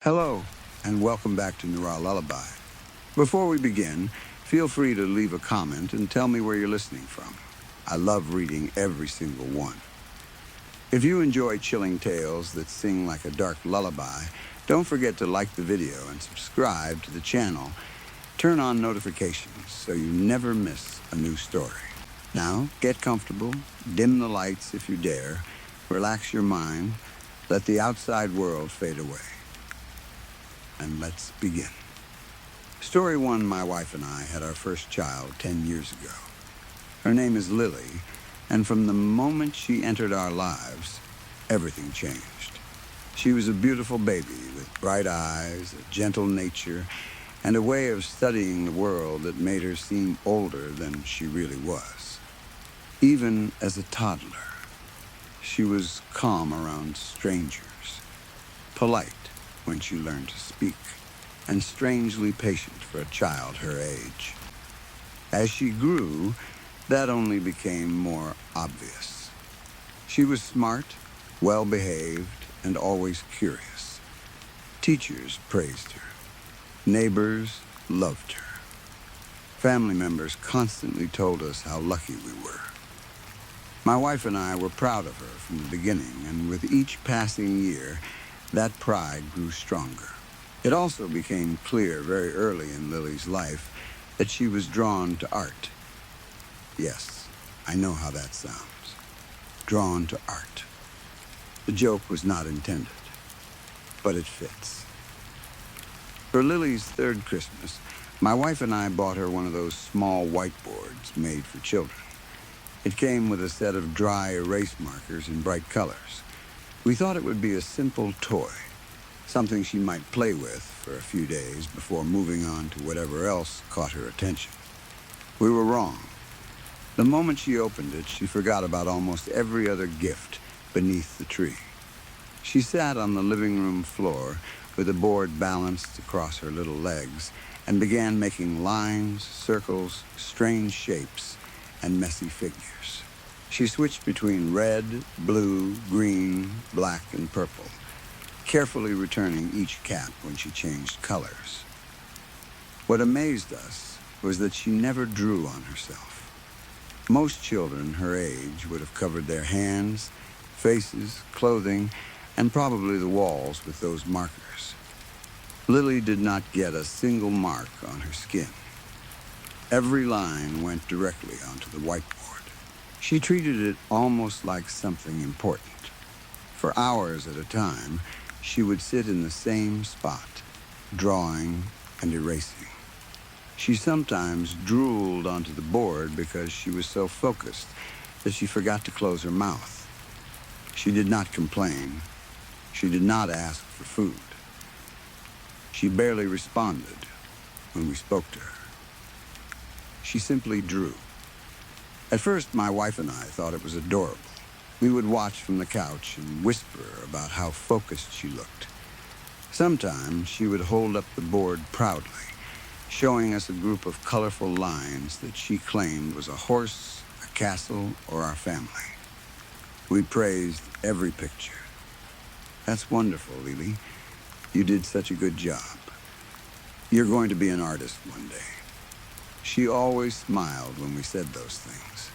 Hello, and welcome back to Noir Lullaby. Before we begin, feel free to leave a comment and tell me where you're listening from. I love reading every single one. If you enjoy chilling tales that sing like a dark lullaby, don't forget to like the video and subscribe to the channel. Turn on notifications so you never miss a new story. Now, get comfortable, dim the lights if you dare, relax your mind, let the outside world fade away. And let's begin. Story 1, my wife and I had our first child 10 years ago. Her name is Lily, and from the moment she entered our lives, everything changed. She was a beautiful baby with bright eyes, a gentle nature, and a way of studying the world that made her seem older than she really was. Even as a toddler, she was calm around strangers, polite when she learned to speak, and strangely patient for a child her age. As she grew, that only became more obvious. She was smart, well-behaved, and always curious. Teachers praised her. Neighbors loved her. Family members constantly told us how lucky we were. My wife and I were proud of her from the beginning, and with each passing year, that pride grew stronger. It also became clear very early in Lily's life that she was drawn to art. Yes, I know how that sounds. Drawn to art. The joke was not intended, but it fits. For Lily's third Christmas, my wife and I bought her one of those small whiteboards made for children. It came with a set of dry erase markers in bright colors. We thought it would be a simple toy, something she might play with for a few days before moving on to whatever else caught her attention. We were wrong. The moment she opened it, she forgot about almost every other gift beneath the tree. She sat on the living room floor with the board balanced across her little legs and began making lines, circles, strange shapes, and messy figures. She switched between red, blue, green, black, and purple, carefully returning each cap when she changed colors. What amazed us was that she never drew on herself. Most children her age would have covered their hands, faces, clothing, and probably the walls with those markers. Lily did not get a single mark on her skin. Every line went directly onto the whiteboard. She treated it almost like something important. For hours at a time, she would sit in the same spot, drawing and erasing. She sometimes drooled onto the board because she was so focused that she forgot to close her mouth. She did not complain. She did not ask for food. She barely responded when we spoke to her. She simply drew. At first, my wife and I thought it was adorable. We would watch from the couch and whisper about how focused she looked. Sometimes she would hold up the board proudly, showing us a group of colorful lines that she claimed was a horse, a castle, or our family. We praised every picture. That's wonderful, Lily. You did such a good job. You're going to be an artist one day. She always smiled when we said those things.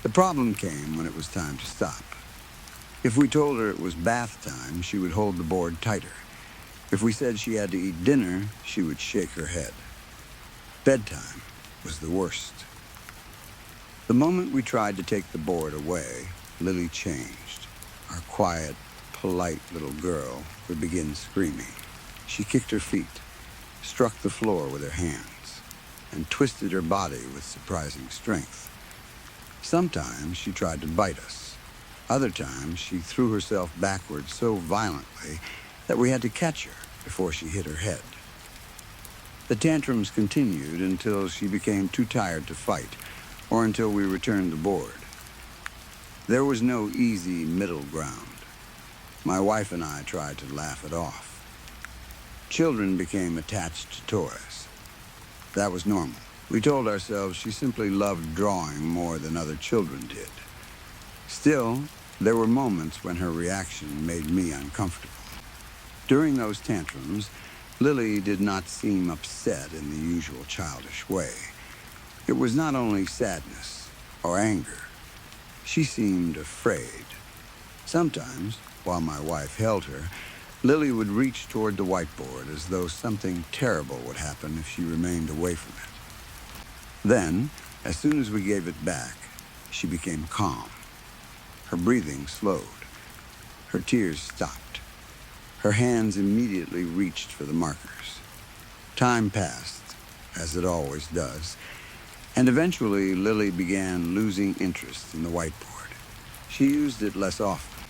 The problem came when it was time to stop. If we told her it was bath time, she would hold the board tighter. If we said she had to eat dinner, she would shake her head. Bedtime was the worst. The moment we tried to take the board away, Lily changed. Our quiet, polite little girl would begin screaming. She kicked her feet, struck the floor with her hands, and twisted her body with surprising strength. Sometimes she tried to bite us. Other times she threw herself backwards so violently that we had to catch her before she hit her head. The tantrums continued until she became too tired to fight, or until we returned the board. There was no easy middle ground. My wife and I tried to laugh it off. Children became attached to toys. That was normal. We told ourselves she simply loved drawing more than other children did. Still, there were moments when her reaction made me uncomfortable. During those tantrums, Lily did not seem upset in the usual childish way. It was not only sadness or anger. She seemed afraid. Sometimes, while my wife held her, Lily would reach toward the whiteboard as though something terrible would happen if she remained away from it. Then, as soon as we gave it back, she became calm. Her breathing slowed. Her tears stopped. Her hands immediately reached for the markers. Time passed, as it always does, and eventually Lily began losing interest in the whiteboard. She used it less often.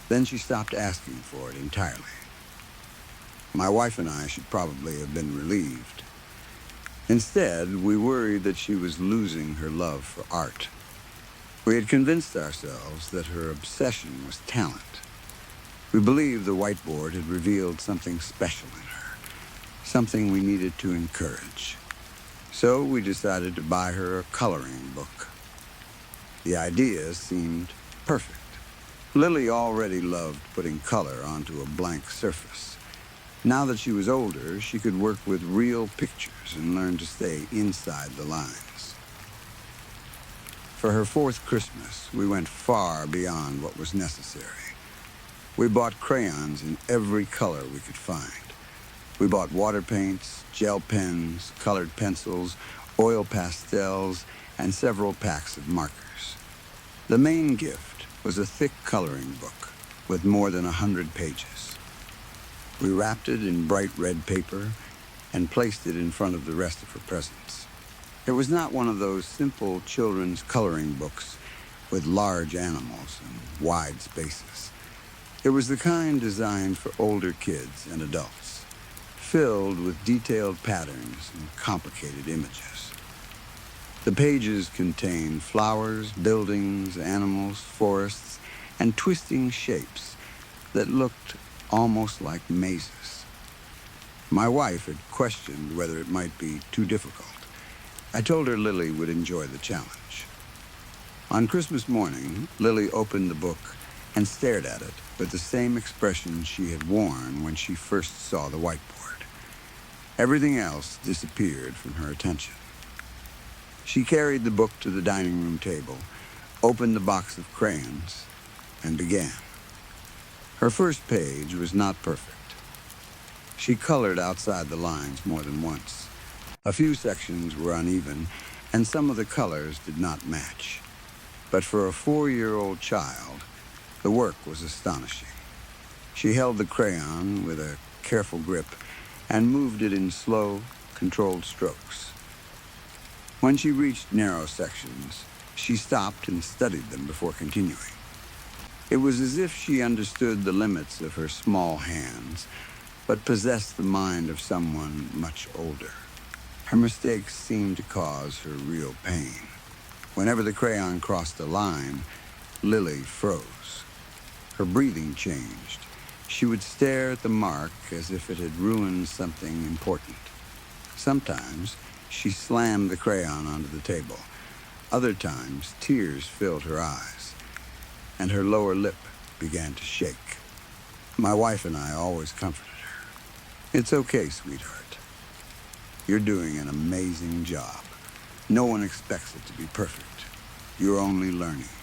Then she stopped asking for it entirely. My wife and I should probably have been relieved. Instead, we worried that she was losing her love for art. We had convinced ourselves that her obsession was talent. We believed the whiteboard had revealed something special in her, something we needed to encourage. So we decided to buy her a coloring book. The idea seemed perfect. Lily already loved putting color onto a blank surface. Now that she was older, she could work with real pictures and learn to stay inside the lines. For her fourth Christmas, we went far beyond what was necessary. We bought crayons in every color we could find. We bought water paints, gel pens, colored pencils, oil pastels, and several packs of markers. The main gift was a thick coloring book with more than 100 pages. We wrapped it in bright red paper and placed it in front of the rest of her presents. It was not one of those simple children's coloring books with large animals and wide spaces. It was the kind designed for older kids and adults, filled with detailed patterns and complicated images. The pages contained flowers, buildings, animals, forests, and twisting shapes that looked almost like mazes. My wife had questioned whether it might be too difficult. I told her Lily would enjoy the challenge. On Christmas morning, Lily opened the book and stared at it with the same expression she had worn when she first saw the whiteboard. Everything else disappeared from her attention. She carried the book to the dining room table, opened the box of crayons, and began. Her first page was not perfect. She colored outside the lines more than once. A few sections were uneven, and some of the colors did not match. But for a 4-year-old child, the work was astonishing. She held the crayon with a careful grip and moved it in slow, controlled strokes. When she reached narrow sections, she stopped and studied them before continuing. It was as if she understood the limits of her small hands, but possessed the mind of someone much older. Her mistakes seemed to cause her real pain. Whenever the crayon crossed a line, Lily froze. Her breathing changed. She would stare at the mark as if it had ruined something important. Sometimes, she slammed the crayon onto the table. Other times, tears filled her eyes, and her lower lip began to shake. My wife and I always comforted her. "It's okay, sweetheart. You're doing an amazing job. No one expects it to be perfect. You're only learning."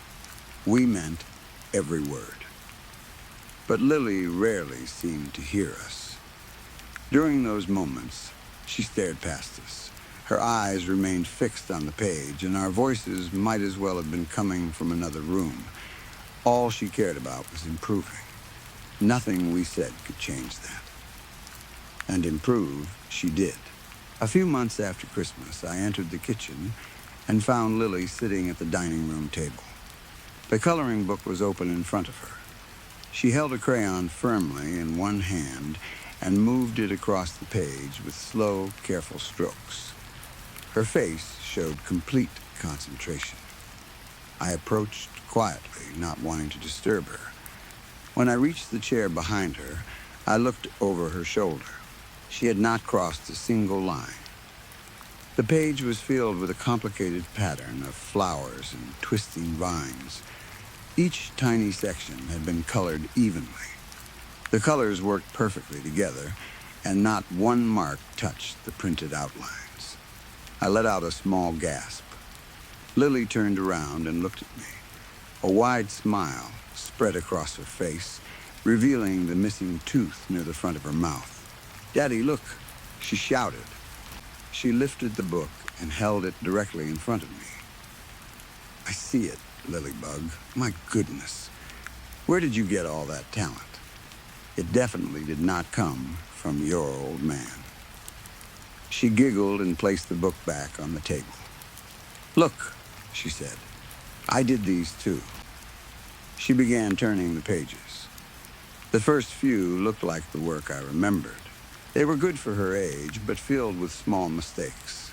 We meant every word. But Lily rarely seemed to hear us. During those moments, she stared past us. Her eyes remained fixed on the page, and our voices might as well have been coming from another room. All she cared about was improving. Nothing we said could change that. And improve she did. A few months after Christmas, I entered the kitchen and found Lily sitting at the dining room table. The coloring book was open in front of her. She held a crayon firmly in one hand and moved it across the page with slow, careful strokes. Her face showed complete concentration. I approached quietly, not wanting to disturb her. When I reached the chair behind her, I looked over her shoulder. She had not crossed a single line. The page was filled with a complicated pattern of flowers and twisting vines. Each tiny section had been colored evenly. The colors worked perfectly together, and not one mark touched the printed outlines. I let out a small gasp. Lily turned around and looked at me. A wide smile spread across her face, revealing the missing tooth near the front of her mouth. "Daddy, look," she shouted. She lifted the book and held it directly in front of me. "I see it, Lilybug. My goodness. Where did you get all that talent? It definitely did not come from your old man." She giggled and placed the book back on the table. "Look," she said. "I did these too." She began turning the pages. The first few looked like the work I remembered. They were good for her age, but filled with small mistakes.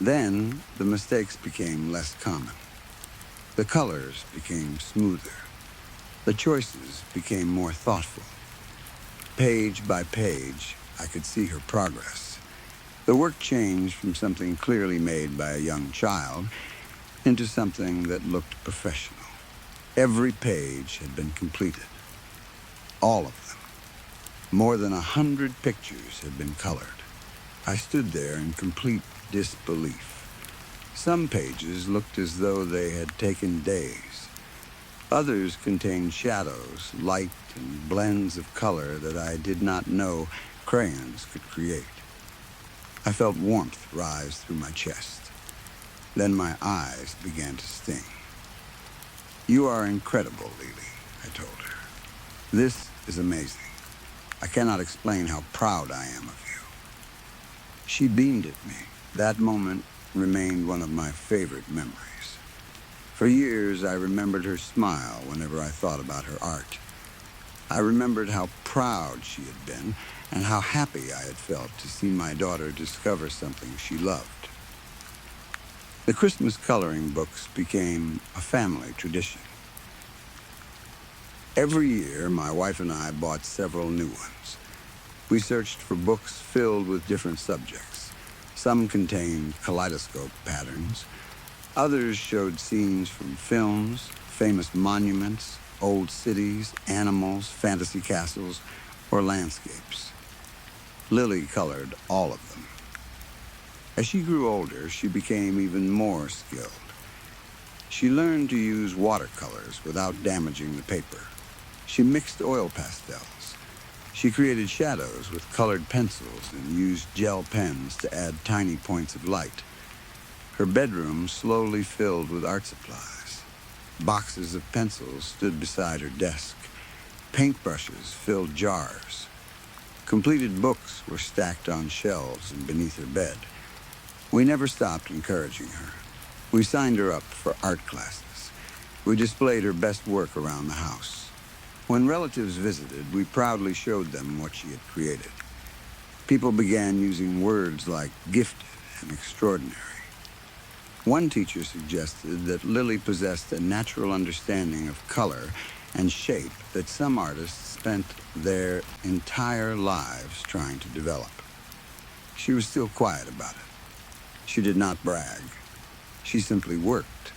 Then the mistakes became less common. The colors became smoother. The choices became more thoughtful. Page by page, I could see her progress. The work changed from something clearly made by a young child into something that looked professional. Every page had been completed. All of them. More than 100 pictures had been colored. I stood there in complete disbelief. Some pages looked as though they had taken days. Others contained shadows, light, and blends of color that I did not know crayons could create. I felt warmth rise through my chest. Then my eyes began to sting. "You are incredible, Lily," I told her. "This is amazing. I cannot explain how proud I am of you." She beamed at me. That moment remained one of my favorite memories. For years, I remembered her smile whenever I thought about her art. I remembered how proud she had been and how happy I had felt to see my daughter discover something she loved. The Christmas coloring books became a family tradition. Every year, my wife and I bought several new ones. We searched for books filled with different subjects. Some contained kaleidoscope patterns. Others showed scenes from films, famous monuments, old cities, animals, fantasy castles, or landscapes. Lily colored all of them. As she grew older, she became even more skilled. She learned to use watercolors without damaging the paper. She mixed oil pastels. She created shadows with colored pencils and used gel pens to add tiny points of light. Her bedroom slowly filled with art supplies. Boxes of pencils stood beside her desk. Paintbrushes filled jars. Completed books were stacked on shelves and beneath her bed. We never stopped encouraging her. We signed her up for art classes. We displayed her best work around the house. When relatives visited, we proudly showed them what she had created. People began using words like gifted and extraordinary. One teacher suggested that Lily possessed a natural understanding of color and shape that some artists spent their entire lives trying to develop. She was still quiet about it. She did not brag. She simply worked.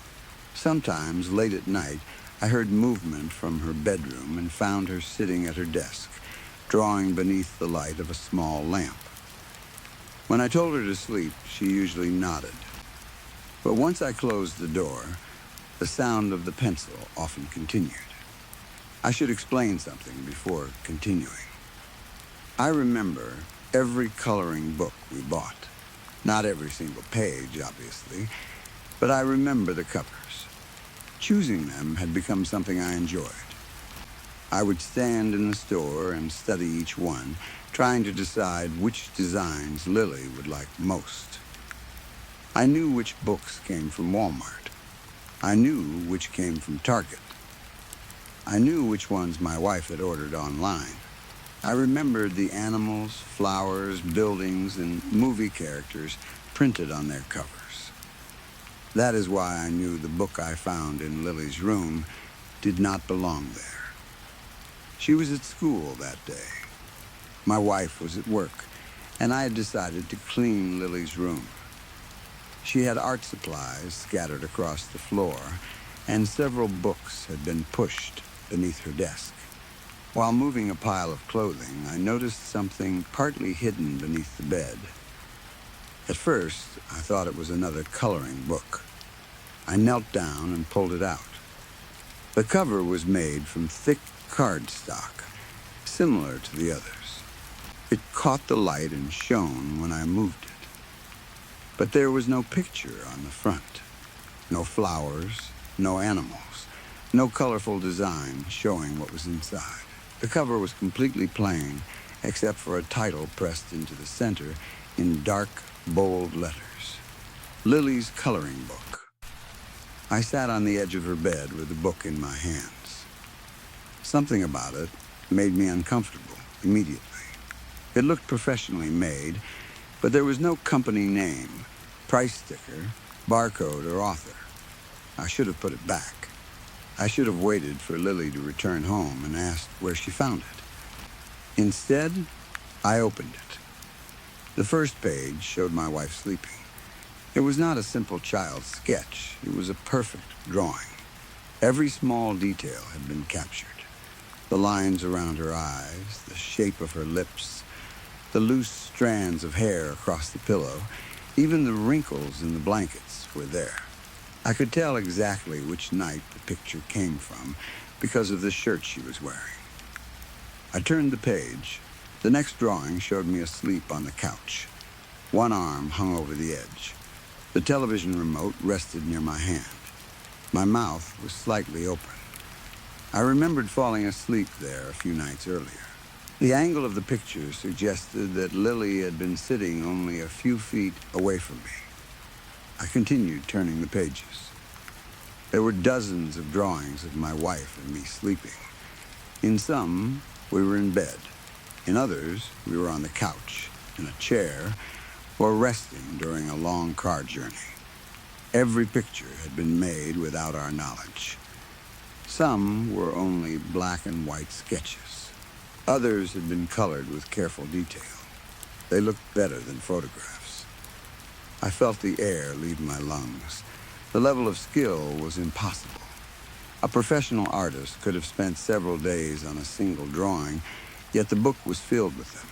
Sometimes, late at night, I heard movement from her bedroom and found her sitting at her desk, drawing beneath the light of a small lamp. When I told her to sleep, she usually nodded. But once I closed the door, the sound of the pencil often continued. I should explain something before continuing. I remember every coloring book we bought. Not every single page, obviously, but I remember the covers. Choosing them had become something I enjoyed. I would stand in the store and study each one, trying to decide which designs Lily would like most. I knew which books came from Walmart. I knew which came from Target. I knew which ones my wife had ordered online. I remembered the animals, flowers, buildings, and movie characters printed on their covers. That is why I knew the book I found in Lily's room did not belong there. She was at school that day. My wife was at work, and I had decided to clean Lily's room. She had art supplies scattered across the floor, and several books had been pushed beneath her desk. While moving a pile of clothing, I noticed something partly hidden beneath the bed. At first, I thought it was another coloring book. I knelt down and pulled it out. The cover was made from thick cardstock, similar to the others. It caught the light and shone when I moved it. But there was no picture on the front. No flowers, no animals, no colorful design showing what was inside. The cover was completely plain, except for a title pressed into the center in dark, bold letters. Lily's Coloring Book. I sat on the edge of her bed with the book in my hands. Something about it made me uncomfortable immediately. It looked professionally made, but there was no company name, price sticker, barcode, or author. I should have put it back. I should have waited for Lily to return home and asked where she found it. Instead, I opened it. The first page showed my wife sleeping. It was not a simple child's sketch. It was a perfect drawing. Every small detail had been captured. The lines around her eyes, the shape of her lips, the loose strands of hair across the pillow, even the wrinkles in the blankets were there. I could tell exactly which night the picture came from because of the shirt she was wearing. I turned the page. The next drawing showed me asleep on the couch. One arm hung over the edge. The television remote rested near my hand. My mouth was slightly open. I remembered falling asleep there a few nights earlier. The angle of the picture suggested that Lily had been sitting only a few feet away from me. I continued turning the pages. There were dozens of drawings of my wife and me sleeping. In some, we were in bed. In others, we were on the couch, in a chair, or resting during a long car journey. Every picture had been made without our knowledge. Some were only black and white sketches. Others had been colored with careful detail. They looked better than photographs. I felt the air leave my lungs. The level of skill was impossible. A professional artist could have spent several days on a single drawing, yet the book was filled with them.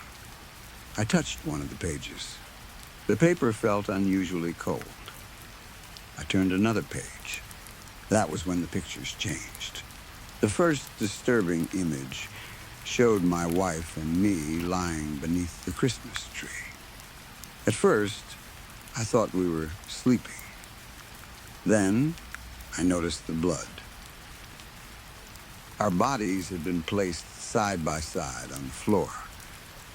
I touched one of the pages. The paper felt unusually cold. I turned another page. That was when the pictures changed. The first disturbing image showed my wife and me lying beneath the Christmas tree. At first, I thought we were sleeping. Then, I noticed the blood. Our bodies had been placed side by side on the floor.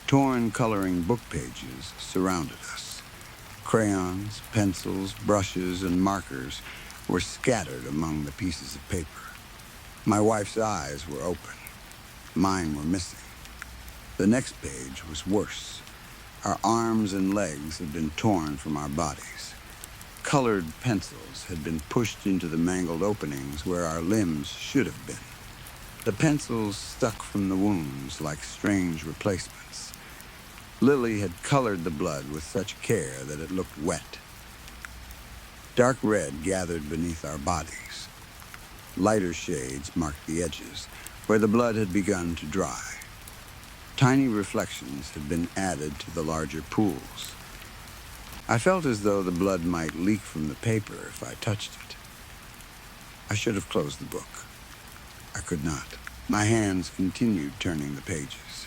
Torn coloring book pages surrounded us. Crayons, pencils, brushes, and markers were scattered among the pieces of paper. My wife's eyes were open. Mine were missing. The next page was worse. Our arms and legs had been torn from our bodies. Colored pencils had been pushed into the mangled openings where our limbs should have been. The pencils stuck from the wounds like strange replacements. Lily had colored the blood with such care that it looked wet. Dark red gathered beneath our bodies. Lighter shades marked the edges, where the blood had begun to dry. Tiny reflections had been added to the larger pools. I felt as though the blood might leak from the paper if I touched it. I should have closed the book. I could not. My hands continued turning the pages.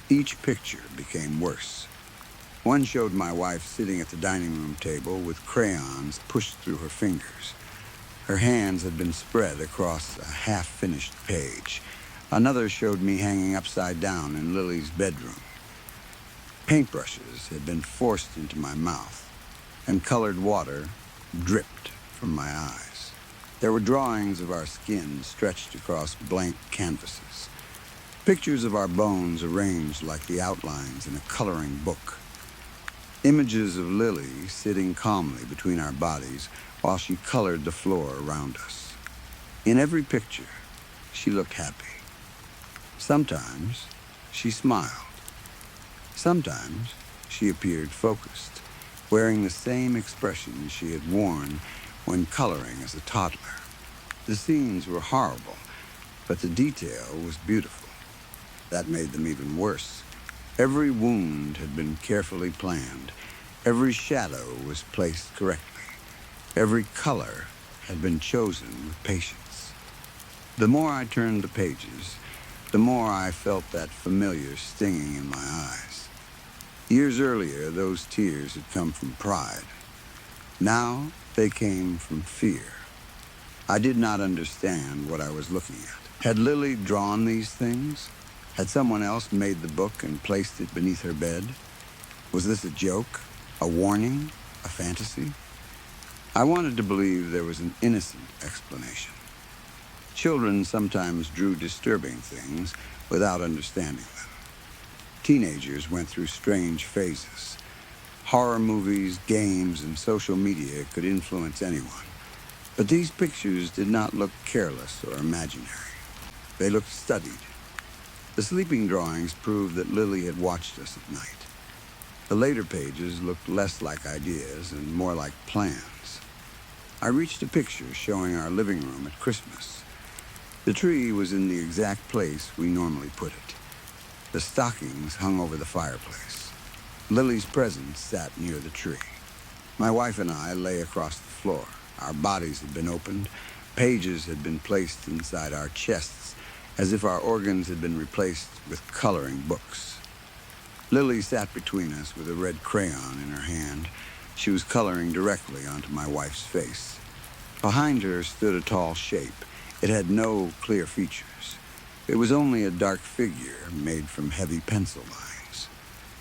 Each picture became worse. One showed my wife sitting at the dining room table with crayons pushed through her fingers. Her hands had been spread across a half-finished page. Another showed me hanging upside down in Lily's bedroom. Paintbrushes had been forced into my mouth, and colored water dripped from my eyes. There were drawings of our skin stretched across blank canvases. Pictures of our bones arranged like the outlines in a coloring book. Images of Lily sitting calmly between our bodies while she colored the floor around us. In every picture, she looked happy. Sometimes, she smiled. Sometimes, she appeared focused, wearing the same expression she had worn when coloring as a toddler. The scenes were horrible, but the detail was beautiful. That made them even worse. Every wound had been carefully planned. Every shadow was placed correctly. Every color had been chosen with patience. The more I turned the pages, the more I felt that familiar stinging in my eyes. Years earlier, those tears had come from pride. Now, they came from fear. I did not understand what I was looking at. Had Lily drawn these things? Had someone else made the book and placed it beneath her bed? Was this a joke? A warning? A fantasy? I wanted to believe there was an innocent explanation. Children sometimes drew disturbing things without understanding them. Teenagers went through strange phases. Horror movies, games, and social media could influence anyone. But these pictures did not look careless or imaginary. They looked studied. The sleeping drawings proved that Lily had watched us at night. The later pages looked less like ideas and more like plans. I reached a picture showing our living room at Christmas. The tree was in the exact place we normally put it. The stockings hung over the fireplace. Lily's presents sat near the tree. My wife and I lay across the floor. Our bodies had been opened. Pages had been placed inside our chests, as if our organs had been replaced with coloring books. Lily sat between us with a red crayon in her hand. She was coloring directly onto my wife's face. Behind her stood a tall shape. It had no clear features. It was only a dark figure made from heavy pencil lines.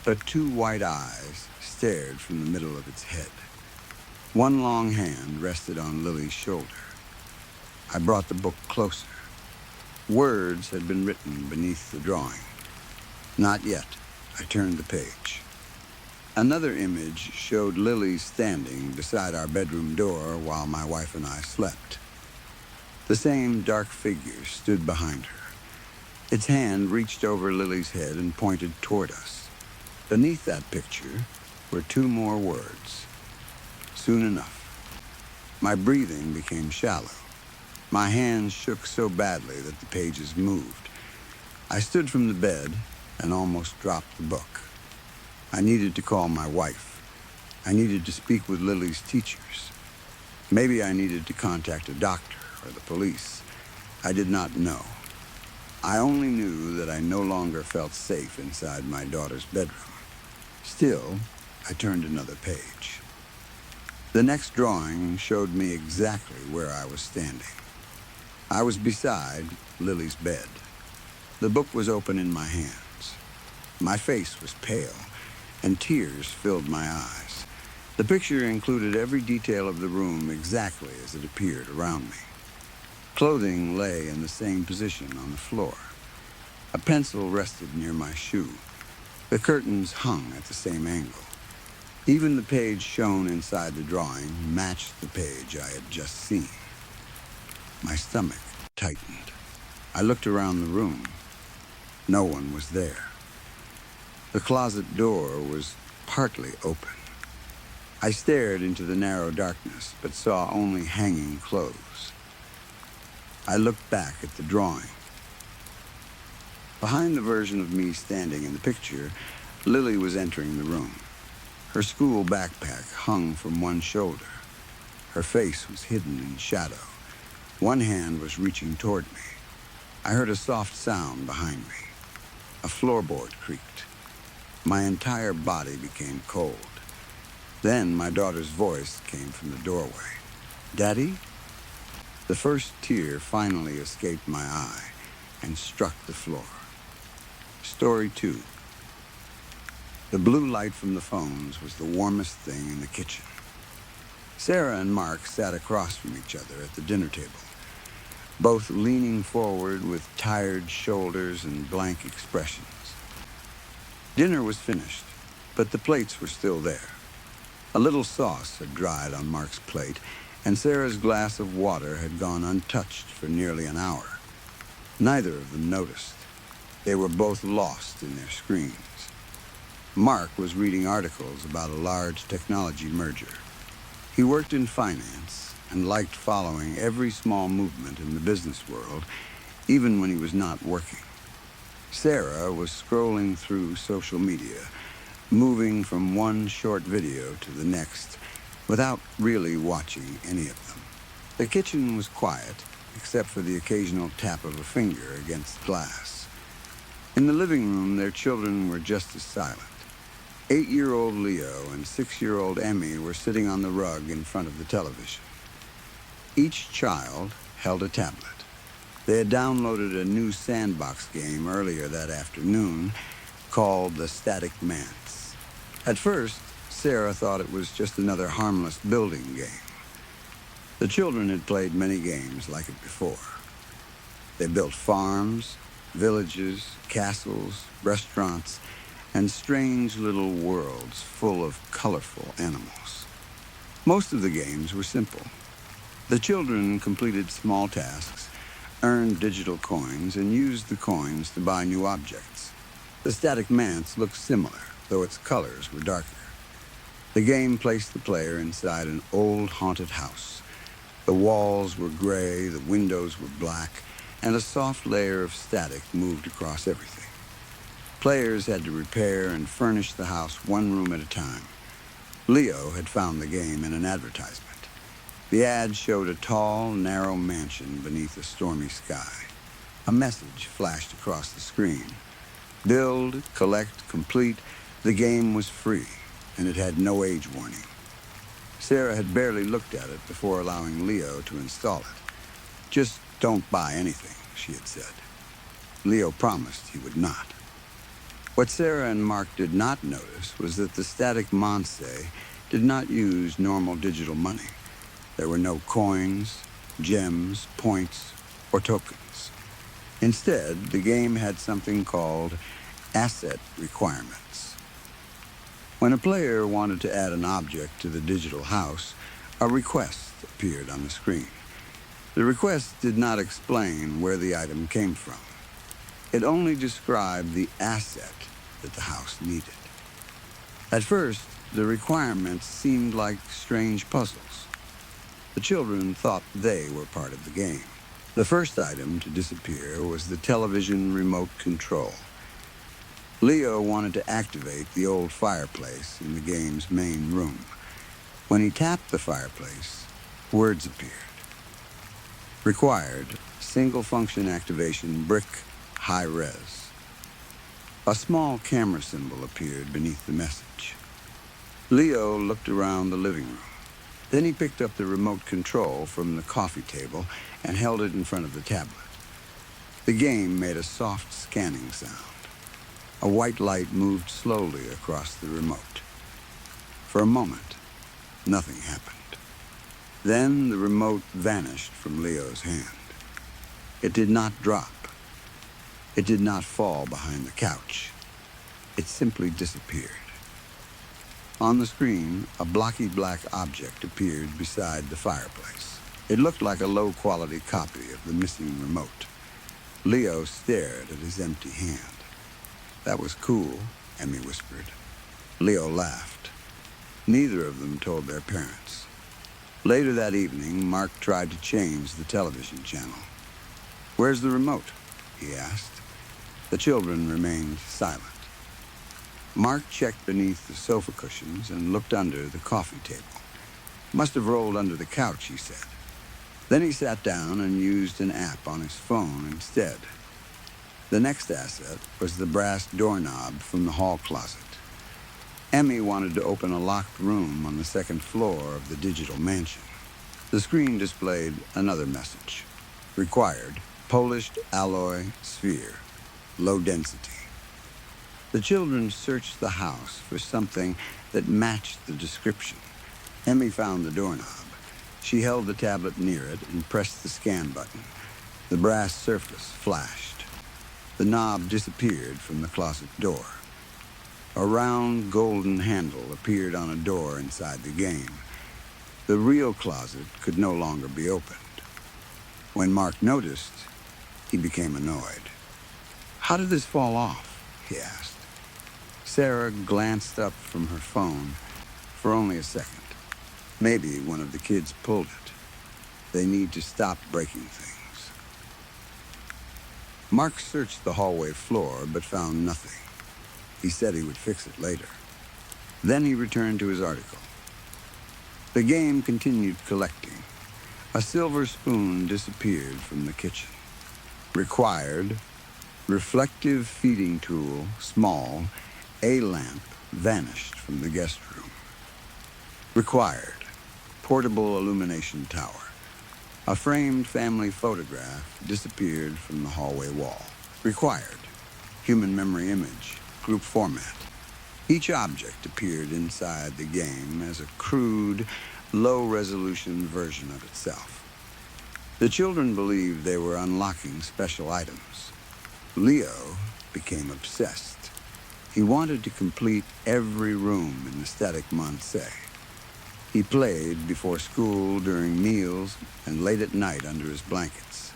But two white eyes stared from the middle of its head. One long hand rested on Lily's shoulder. I brought the book closer. Words had been written beneath the drawing. Not yet. I turned the page. Another image showed Lily standing beside our bedroom door while my wife and I slept. The same dark figure stood behind her. Its hand reached over Lily's head and pointed toward us. Beneath that picture were two more words. Soon enough. My breathing became shallow. My hands shook so badly that the pages moved. I stood from the bed and almost dropped the book. I needed to call my wife. I needed to speak with Lily's teachers. Maybe I needed to contact a doctor or the police. I did not know. I only knew that I no longer felt safe inside my daughter's bedroom. Still, I turned another page. The next drawing showed me exactly where I was standing. I was beside Lily's bed. The book was open in my hands. My face was pale, and tears filled my eyes. The picture included every detail of the room exactly as it appeared around me. Clothing lay in the same position on the floor. A pencil rested near my shoe. The curtains hung at the same angle. Even the page shown inside the drawing matched the page I had just seen. My stomach tightened. I looked around the room. No one was there. The closet door was partly open. I stared into the narrow darkness, but saw only hanging clothes. I looked back at the drawing. Behind the version of me standing in the picture, Lily was entering the room. Her school backpack hung from one shoulder. Her face was hidden in shadow. One hand was reaching toward me. I heard a soft sound behind me. A floorboard creaked. My entire body became cold. Then my daughter's voice came from the doorway. "Daddy?" The first tear finally escaped my eye and struck the floor. Story 2. The blue light from the phones was the warmest thing in the kitchen. Sarah and Mark sat across from each other at the dinner table, both leaning forward with tired shoulders and blank expressions. Dinner was finished, but the plates were still there. A little sauce had dried on Mark's plate, and Sarah's glass of water had gone untouched for nearly an hour. Neither of them noticed. They were both lost in their screens. Mark was reading articles about a large technology merger. He worked in finance and liked following every small movement in the business world, even when he was not working. Sarah was scrolling through social media, moving from one short video to the next without really watching any of them. The kitchen was quiet, except for the occasional tap of a finger against glass. In the living room, their children were just as silent. 8-year-old Leo and 6-year-old Emmy were sitting on the rug in front of the television. Each child held a tablet. They had downloaded a new sandbox game earlier that afternoon called the Static Manse. At first, Sarah thought it was just another harmless building game. The children had played many games like it before. They built farms, villages, castles, restaurants, and strange little worlds full of colorful animals. Most of the games were simple. The children completed small tasks, earned digital coins, and used the coins to buy new objects. The Static Manse looked similar, though its colors were darker. The game placed the player inside an old haunted house. The walls were gray, the windows were black, and a soft layer of static moved across everything. Players had to repair and furnish the house one room at a time. Leo had found the game in an advertisement. The ad showed a tall, narrow mansion beneath a stormy sky. A message flashed across the screen. Build, collect, complete. The game was free, and it had no age warning. Sarah had barely looked at it before allowing Leo to install it. Just don't buy anything, she had said. Leo promised he would not. What Sarah and Mark did not notice was that the Static Manse did not use normal digital money. There were no coins, gems, points, or tokens. Instead, the game had something called asset requirements. When a player wanted to add an object to the digital house, a request appeared on the screen. The request did not explain where the item came from. It only described the asset that the house needed. At first, the requirements seemed like strange puzzles. The children thought they were part of the game. The first item to disappear was the television remote control. Leo wanted to activate the old fireplace in the game's main room. When he tapped the fireplace, words appeared. Required, single-function activation, brick, high res. A small camera symbol appeared beneath the message. Leo looked around the living room. Then he picked up the remote control from the coffee table and held it in front of the tablet. The game made a soft scanning sound. A white light moved slowly across the remote. For a moment, nothing happened. Then the remote vanished from Leo's hand. It did not drop. It did not fall behind the couch. It simply disappeared. On the screen, a blocky black object appeared beside the fireplace. It looked like a low-quality copy of the missing remote. Leo stared at his empty hand. "That was cool," Emmy whispered. Leo laughed. Neither of them told their parents. Later that evening, Mark tried to change the television channel. "Where's the remote?" he asked. The children remained silent. Mark checked beneath the sofa cushions and looked under the coffee table. "Must have rolled under the couch," he said. Then he sat down and used an app on his phone instead. The next asset was the brass doorknob from the hall closet. Emmy wanted to open a locked room on the second floor of the digital mansion. The screen displayed another message. Required, polished alloy sphere, low density. The children searched the house for something that matched the description. Emmy found the doorknob. She held the tablet near it and pressed the scan button. The brass surface flashed. The knob disappeared from the closet door. A round golden handle appeared on a door inside the game. The real closet could no longer be opened. When Mark noticed, he became annoyed. "How did this fall off?" he asked. Sarah glanced up from her phone for only a second. "Maybe one of the kids pulled it. They need to stop breaking things." Mark searched the hallway floor but found nothing. He said he would fix it later. Then he returned to his article. The game continued collecting. A silver spoon disappeared from the kitchen. Required, reflective feeding tool, small, a lamp vanished from the guest room. Required, portable illumination tower. A framed family photograph disappeared from the hallway wall. Required, human memory image, group format. Each object appeared inside the game as a crude, low-resolution version of itself. The children believed they were unlocking special items. Leo became obsessed. He wanted to complete every room in the static Marseille. He played before school, during meals, and late at night under his blankets.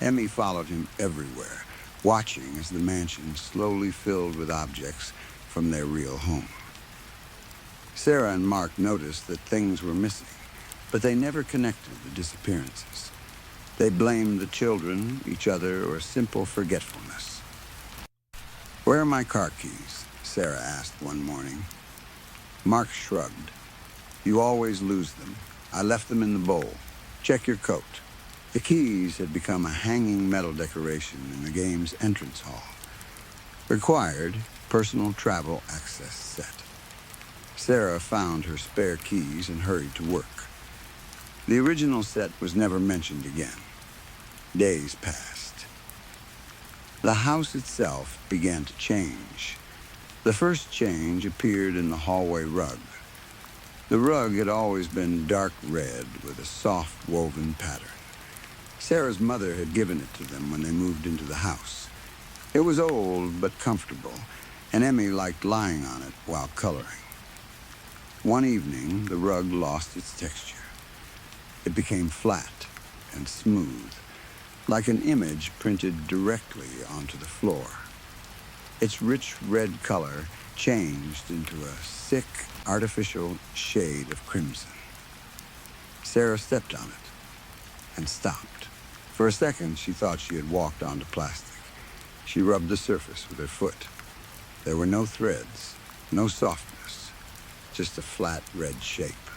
Emmy followed him everywhere, watching as the mansion slowly filled with objects from their real home. Sarah and Mark noticed that things were missing, but they never connected the disappearances. They blamed the children, each other, or simple forgetfulness. "Where are my car keys?" Sarah asked one morning. Mark shrugged. "You always lose them. I left them in the bowl. Check your coat." The keys had become a hanging metal decoration in the game's entrance hall. Required, personal travel access set. Sarah found her spare keys and hurried to work. The original set was never mentioned again. Days passed. The house itself began to change. The first change appeared in the hallway rug. The rug had always been dark red with a soft woven pattern. Sarah's mother had given it to them when they moved into the house. It was old but comfortable, and Emmy liked lying on it while coloring. One evening, the rug lost its texture. It became flat and smooth, like an image printed directly onto the floor. Its rich red color changed into a sick, artificial shade of crimson. Sarah stepped on it and stopped. For a second, she thought she had walked onto plastic. She rubbed the surface with her foot. There were no threads, no softness, just a flat red shape.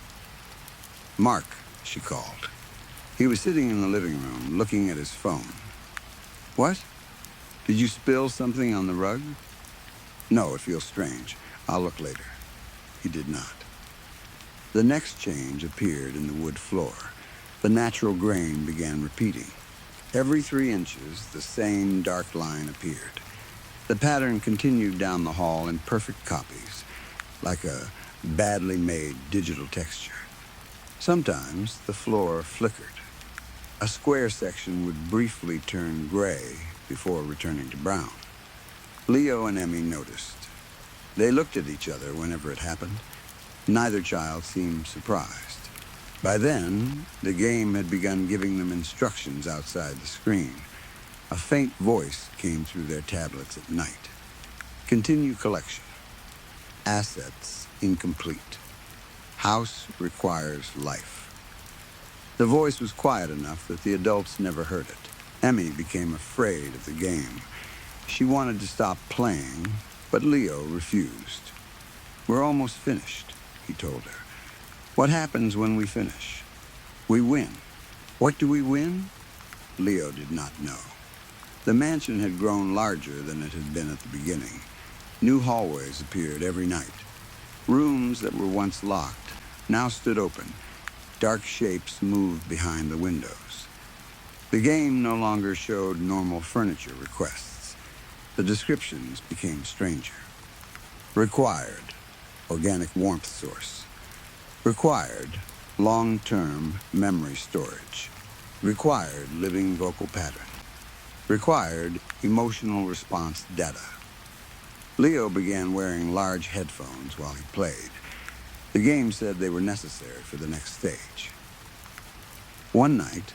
"Mark," she called. He was sitting in the living room, looking at his phone. "What? Did you spill something on the rug?" "No, it feels strange. I'll look later." He did not. The next change appeared in the wood floor. The natural grain began repeating. Every 3 inches, the same dark line appeared. The pattern continued down the hall in perfect copies, like a badly made digital texture. Sometimes the floor flickered. A square section would briefly turn gray before returning to brown. Leo and Emmy noticed. They looked at each other whenever it happened. Neither child seemed surprised. By then, the game had begun giving them instructions outside the screen. A faint voice came through their tablets at night. "Continue collection. Assets incomplete. House requires life." The voice was quiet enough that the adults never heard it. Emmy became afraid of the game. She wanted to stop playing, but Leo refused. "We're almost finished," he told her. "What happens when we finish?" "We win." "What do we win?" Leo did not know. The mansion had grown larger than it had been at the beginning. New hallways appeared every night. Rooms that were once locked now stood open. Dark shapes moved behind the windows. The game no longer showed normal furniture requests. The descriptions became stranger. Required, organic warmth source. Required, long-term memory storage. Required, living vocal pattern. Required, emotional response data. Leo began wearing large headphones while he played. The game said they were necessary for the next stage. One night,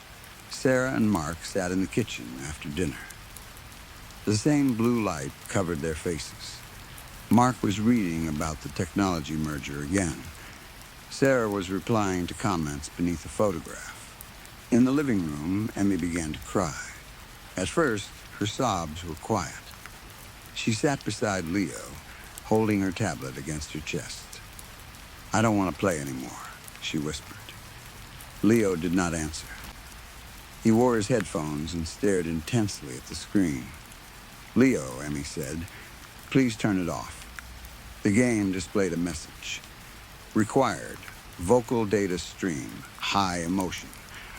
Sarah and Mark sat in the kitchen after dinner. The same blue light covered their faces. Mark was reading about the technology merger again. Sarah was replying to comments beneath a photograph. In the living room, Emmy began to cry. At first, Her sobs were quiet. She sat beside Leo, holding her tablet against her chest. "I don't want to play anymore," she whispered. Leo did not answer. He wore his headphones and stared intensely at the screen. "Leo," Emmy said, "please turn it off." The game displayed a message. "Required. Vocal data stream. High emotion."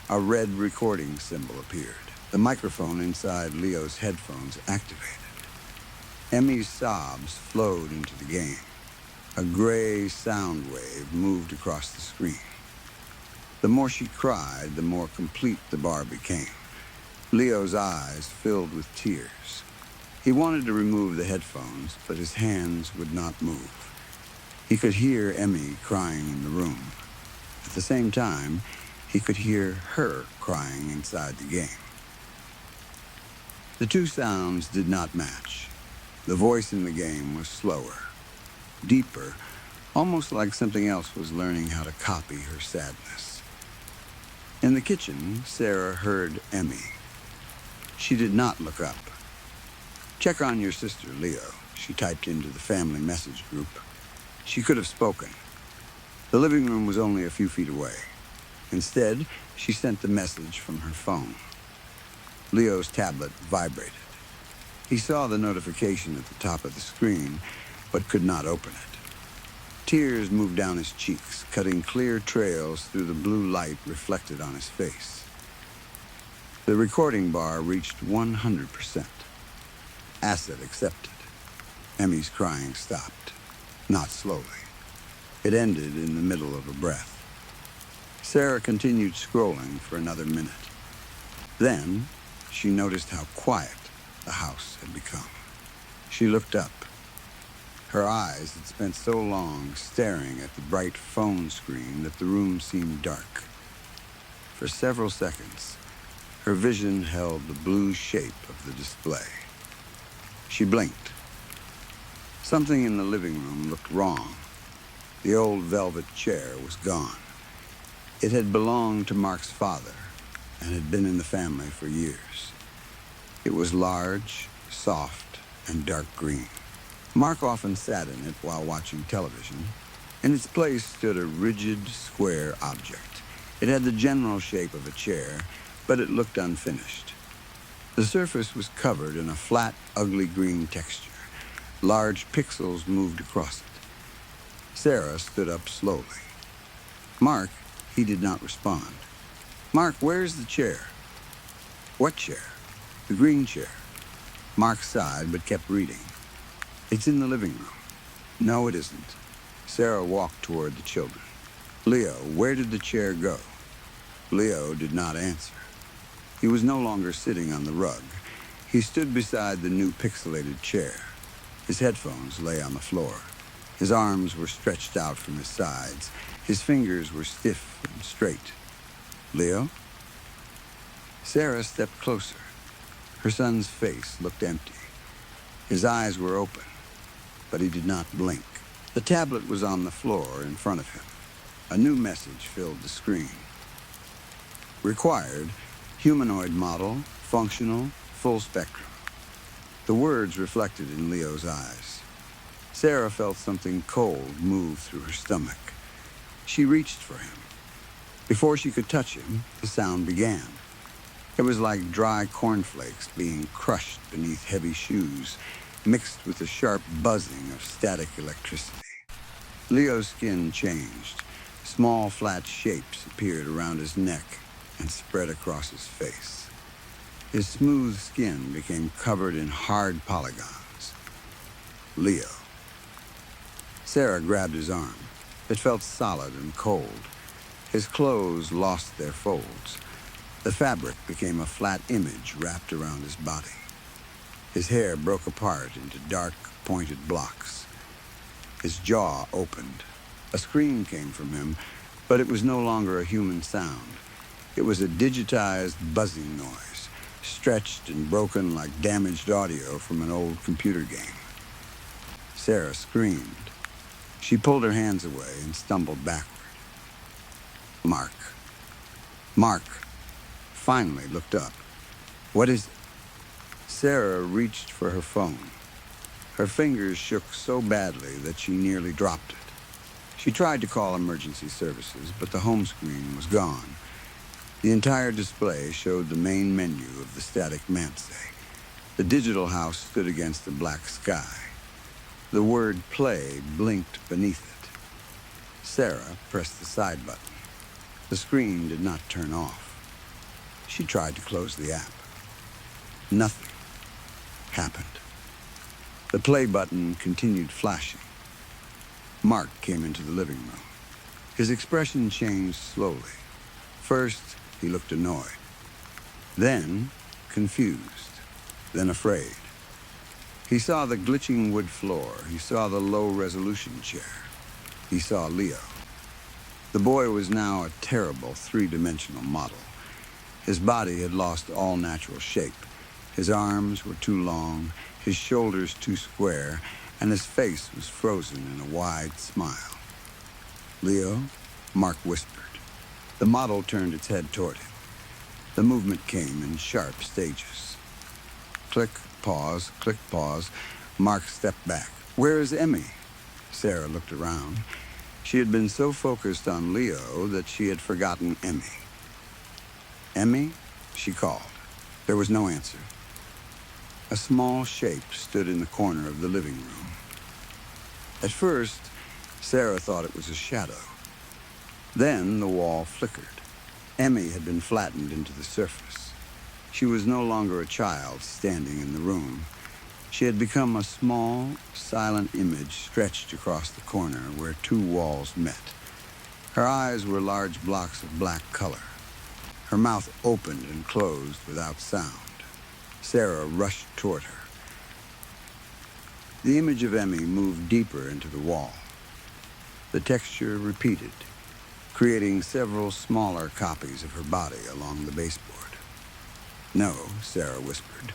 A red recording symbol appeared. The microphone inside Leo's headphones activated. Emmy's sobs flowed into the game. A gray sound wave moved across the screen. The more she cried, the more complete the bar became. Leo's eyes filled with tears. He wanted to remove the headphones, but his hands would not move. He could hear Emmy crying in the room. At the same time, he could hear her crying inside the game. The two sounds did not match. The voice in the game was slower, deeper, almost like something else was learning how to copy her sadness. In the kitchen, Sarah heard Emmy. She did not look up. "Check on your sister, Leo," she typed into the family message group. She could have spoken. The living room was only a few feet away. Instead, she sent the message from her phone. Leo's tablet vibrated. He saw the notification at the top of the screen, but could not open it. Tears moved down his cheeks, cutting clear trails through the blue light reflected on his face. The recording bar reached 100%. Asset accepted. Emmy's crying stopped, not slowly. It ended in the middle of a breath. Sarah continued scrolling for another minute. Then, she noticed how quiet the house had become. She looked up. Her eyes had spent so long staring at the bright phone screen that the room seemed dark. For several seconds, her vision held the blue shape of the display. She blinked. Something in the living room looked wrong. The old velvet chair was gone. It had belonged to Mark's father and had been in the family for years. It was large, soft, and dark green. Mark often sat in it while watching television. In its place stood a rigid, square object. It had the general shape of a chair, but it looked unfinished. The surface was covered in a flat, ugly green texture. Large pixels moved across it. Sarah stood up slowly. "Mark," he did not respond. "Mark, where's the chair?" "What chair?" "The green chair." Mark sighed but kept reading. "It's in the living room." "No, it isn't." Sarah walked toward the children. "Leo, where did the chair go?" Leo did not answer. He was no longer sitting on the rug. He stood beside the new pixelated chair. His headphones lay on the floor. His arms were stretched out from his sides. His fingers were stiff and straight. "Leo?" Sarah stepped closer. Her son's face looked empty. His eyes were open, but he did not blink. The tablet was on the floor in front of him. A new message filled the screen. "Required, humanoid model, functional, full spectrum." The words reflected in Leo's eyes. Sarah felt something cold move through her stomach. She reached for him. Before she could touch him, the sound began. It was like dry cornflakes being crushed beneath heavy shoes, mixed with the sharp buzzing of static electricity. Leo's skin changed. Small, flat shapes appeared around his neck and spread across his face. His smooth skin became covered in hard polygons. "Leo." Sarah grabbed his arm. It felt solid and cold. His clothes lost their folds. The fabric became a flat image wrapped around his body. His hair broke apart into dark, pointed blocks. His jaw opened. A scream came from him, but it was no longer a human sound. It was a digitized buzzing noise, stretched and broken like damaged audio from an old computer game. Sarah screamed. She pulled her hands away and stumbled backward. Mark finally looked up. "What is it?" Sarah reached for her phone. Her fingers shook so badly that she nearly dropped it. She tried to call emergency services, but the home screen was gone. The entire display showed the main menu of the static manse. The digital house stood against the black sky. The word play blinked beneath it. Sarah pressed the side button. The screen did not turn off. She tried to close the app. Nothing happened. The play button continued flashing. Mark came into the living room. His expression changed slowly. First, he looked annoyed. Then, confused. Then afraid. He saw the glitching wood floor. He saw the low-resolution chair. He saw Leo. The boy was now a terrible three-dimensional model. His body had lost all natural shape. His arms were too long, his shoulders too square, and his face was frozen in a wide smile. "Leo?" Mark whispered. The model turned its head toward him. The movement came in sharp stages. Click, pause, click, pause. Mark stepped back. "Where is Emmy?" Sarah looked around. She had been so focused on Leo that she had forgotten Emmy. "Emmy?" she called. There was no answer. A small shape stood in the corner of the living room. At first, Sarah thought it was a shadow. Then the wall flickered. Emmy had been flattened into the surface. She was no longer a child standing in the room. She had become a small, silent image stretched across the corner where two walls met. Her eyes were large blocks of black color. Her mouth opened and closed without sound. Sarah rushed toward her. The image of Emmy moved deeper into the wall. The texture repeated, creating several smaller copies of her body along the baseboard. "No," Sarah whispered.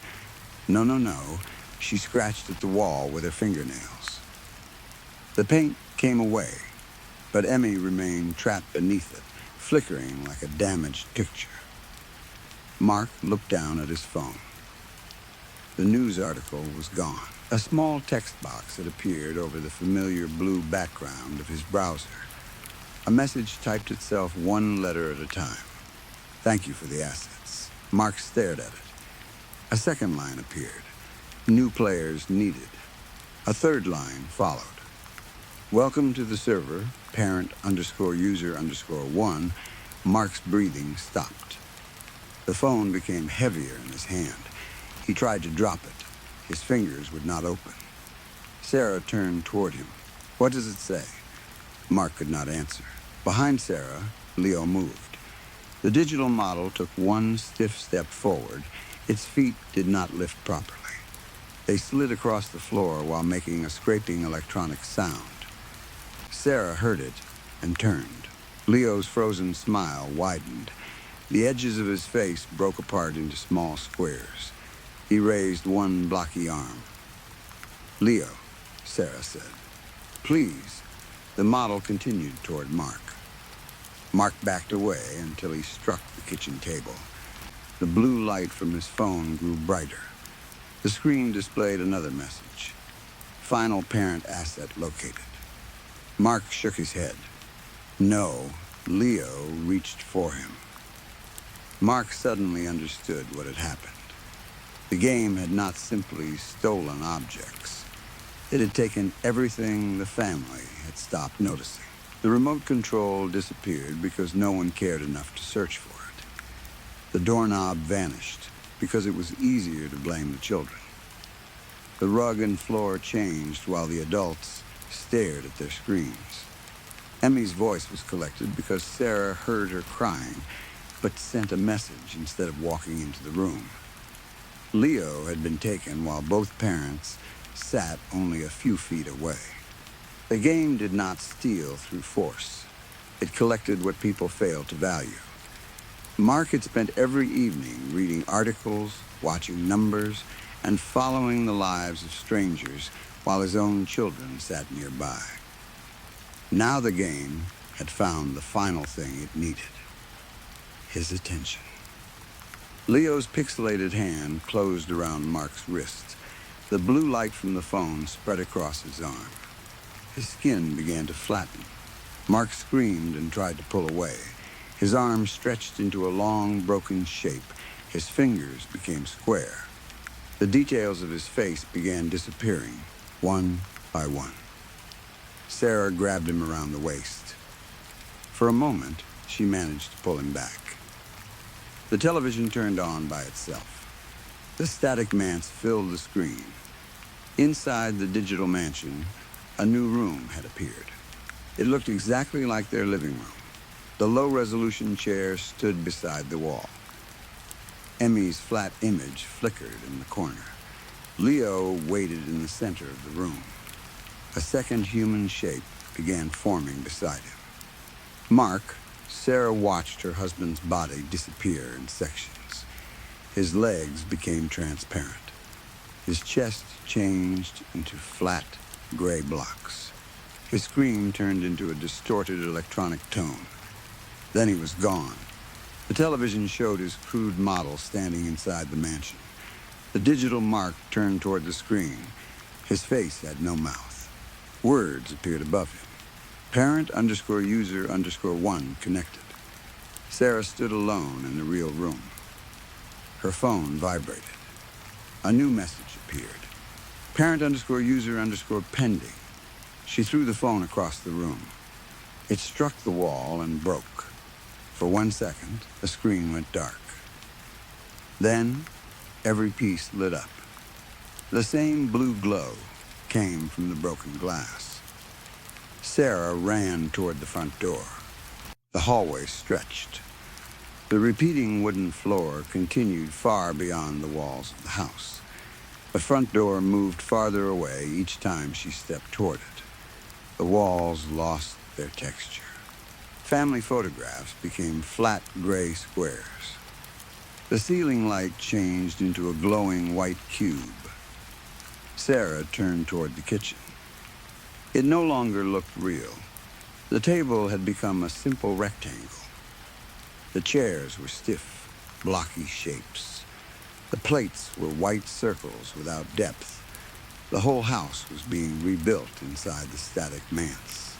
"No, no, no." She scratched at the wall with her fingernails. The paint came away, but Emmy remained trapped beneath it, flickering like a damaged picture. Mark looked down at his phone. The news article was gone. A small text box had appeared over the familiar blue background of his browser. A message typed itself one letter at a time. "Thank you for the assets." Mark stared at it. A second line appeared. "New players needed." A third line followed. "Welcome to the server, parent_user_1. Mark's breathing stopped. The phone became heavier in his hand. He tried to drop it. His fingers would not open. Sarah turned toward him. "What does it say?" Mark could not answer. Behind Sarah, Leo moved. The digital model took one stiff step forward. Its feet did not lift properly. They slid across the floor while making a scraping electronic sound. Sarah heard it and turned. Leo's frozen smile widened. The edges of his face broke apart into small squares. He raised one blocky arm. "Leo," Sarah said. "Please." The model continued toward Mark. Mark backed away until he struck the kitchen table. The blue light from his phone grew brighter. The screen displayed another message. "Final parent asset located." Mark shook his head. No, Leo reached for him. Mark suddenly understood what had happened. The game had not simply stolen objects. It had taken everything the family had stopped noticing. The remote control disappeared because no one cared enough to search for it. The doorknob vanished because it was easier to blame the children. The rug and floor changed while the adults stared at their screens. Emmy's voice was collected because Sarah heard her crying, but sent a message instead of walking into the room. Leo had been taken while both parents sat only a few feet away. The game did not steal through force. It collected what people failed to value. Mark had spent every evening reading articles, watching numbers, and following the lives of strangers while his own children sat nearby. Now the game had found the final thing it needed: his attention. Leo's pixelated hand closed around Mark's wrist. The blue light from the phone spread across his arm. His skin began to flatten. Mark screamed and tried to pull away. His arm stretched into a long, broken shape. His fingers became square. The details of his face began disappearing, one by one. Sarah grabbed him around the waist. For a moment, she managed to pull him back. The television turned on by itself. The static manse filled the screen. Inside the digital mansion, a new room had appeared. It looked exactly like their living room. The low-resolution chair stood beside the wall. Emmy's flat image flickered in the corner. Leo waited in the center of the room. A second human shape began forming beside him. Mark, Sarah watched her husband's body disappear in sections. His legs became transparent. His chest changed into flat, gray blocks. His scream turned into a distorted electronic tone. Then he was gone. The television showed his crude model standing inside the mansion. The digital Mark turned toward the screen. His face had no mouth. Words appeared above him. Parent_user_1 connected. Sarah stood alone in the real room. Her phone vibrated. A new message appeared. Parent_user_pending. She threw the phone across the room. It struck the wall and broke. For 1 second, the screen went dark. Then, every piece lit up. The same blue glow came from the broken glass. Sarah ran toward the front door. The hallway stretched. The repeating wooden floor continued far beyond the walls of the house. The front door moved farther away each time she stepped toward it. The walls lost their texture. Family photographs became flat gray squares. The ceiling light changed into a glowing white cube. Sarah turned toward the kitchen. It no longer looked real. The table had become a simple rectangle. The chairs were stiff, blocky shapes. The plates were white circles without depth. The whole house was being rebuilt inside the static manse.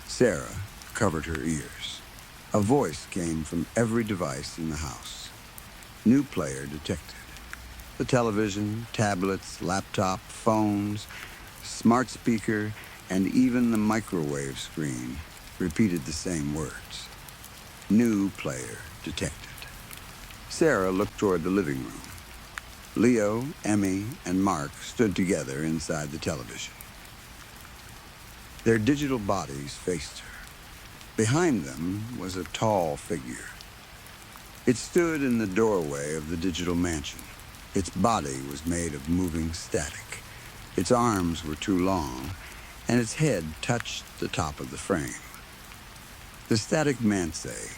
Sarah covered her ears. A voice came from every device in the house. New player detected. The television, tablets, laptop, phones, smart speaker, and even the microwave screen repeated the same words. New player detected. Sarah looked toward the living room. Leo, Emmy, and Mark stood together inside the television. Their digital bodies faced her. Behind them was a tall figure. It stood in the doorway of the digital mansion. Its body was made of moving static. Its arms were too long, and its head touched the top of the frame. The static manse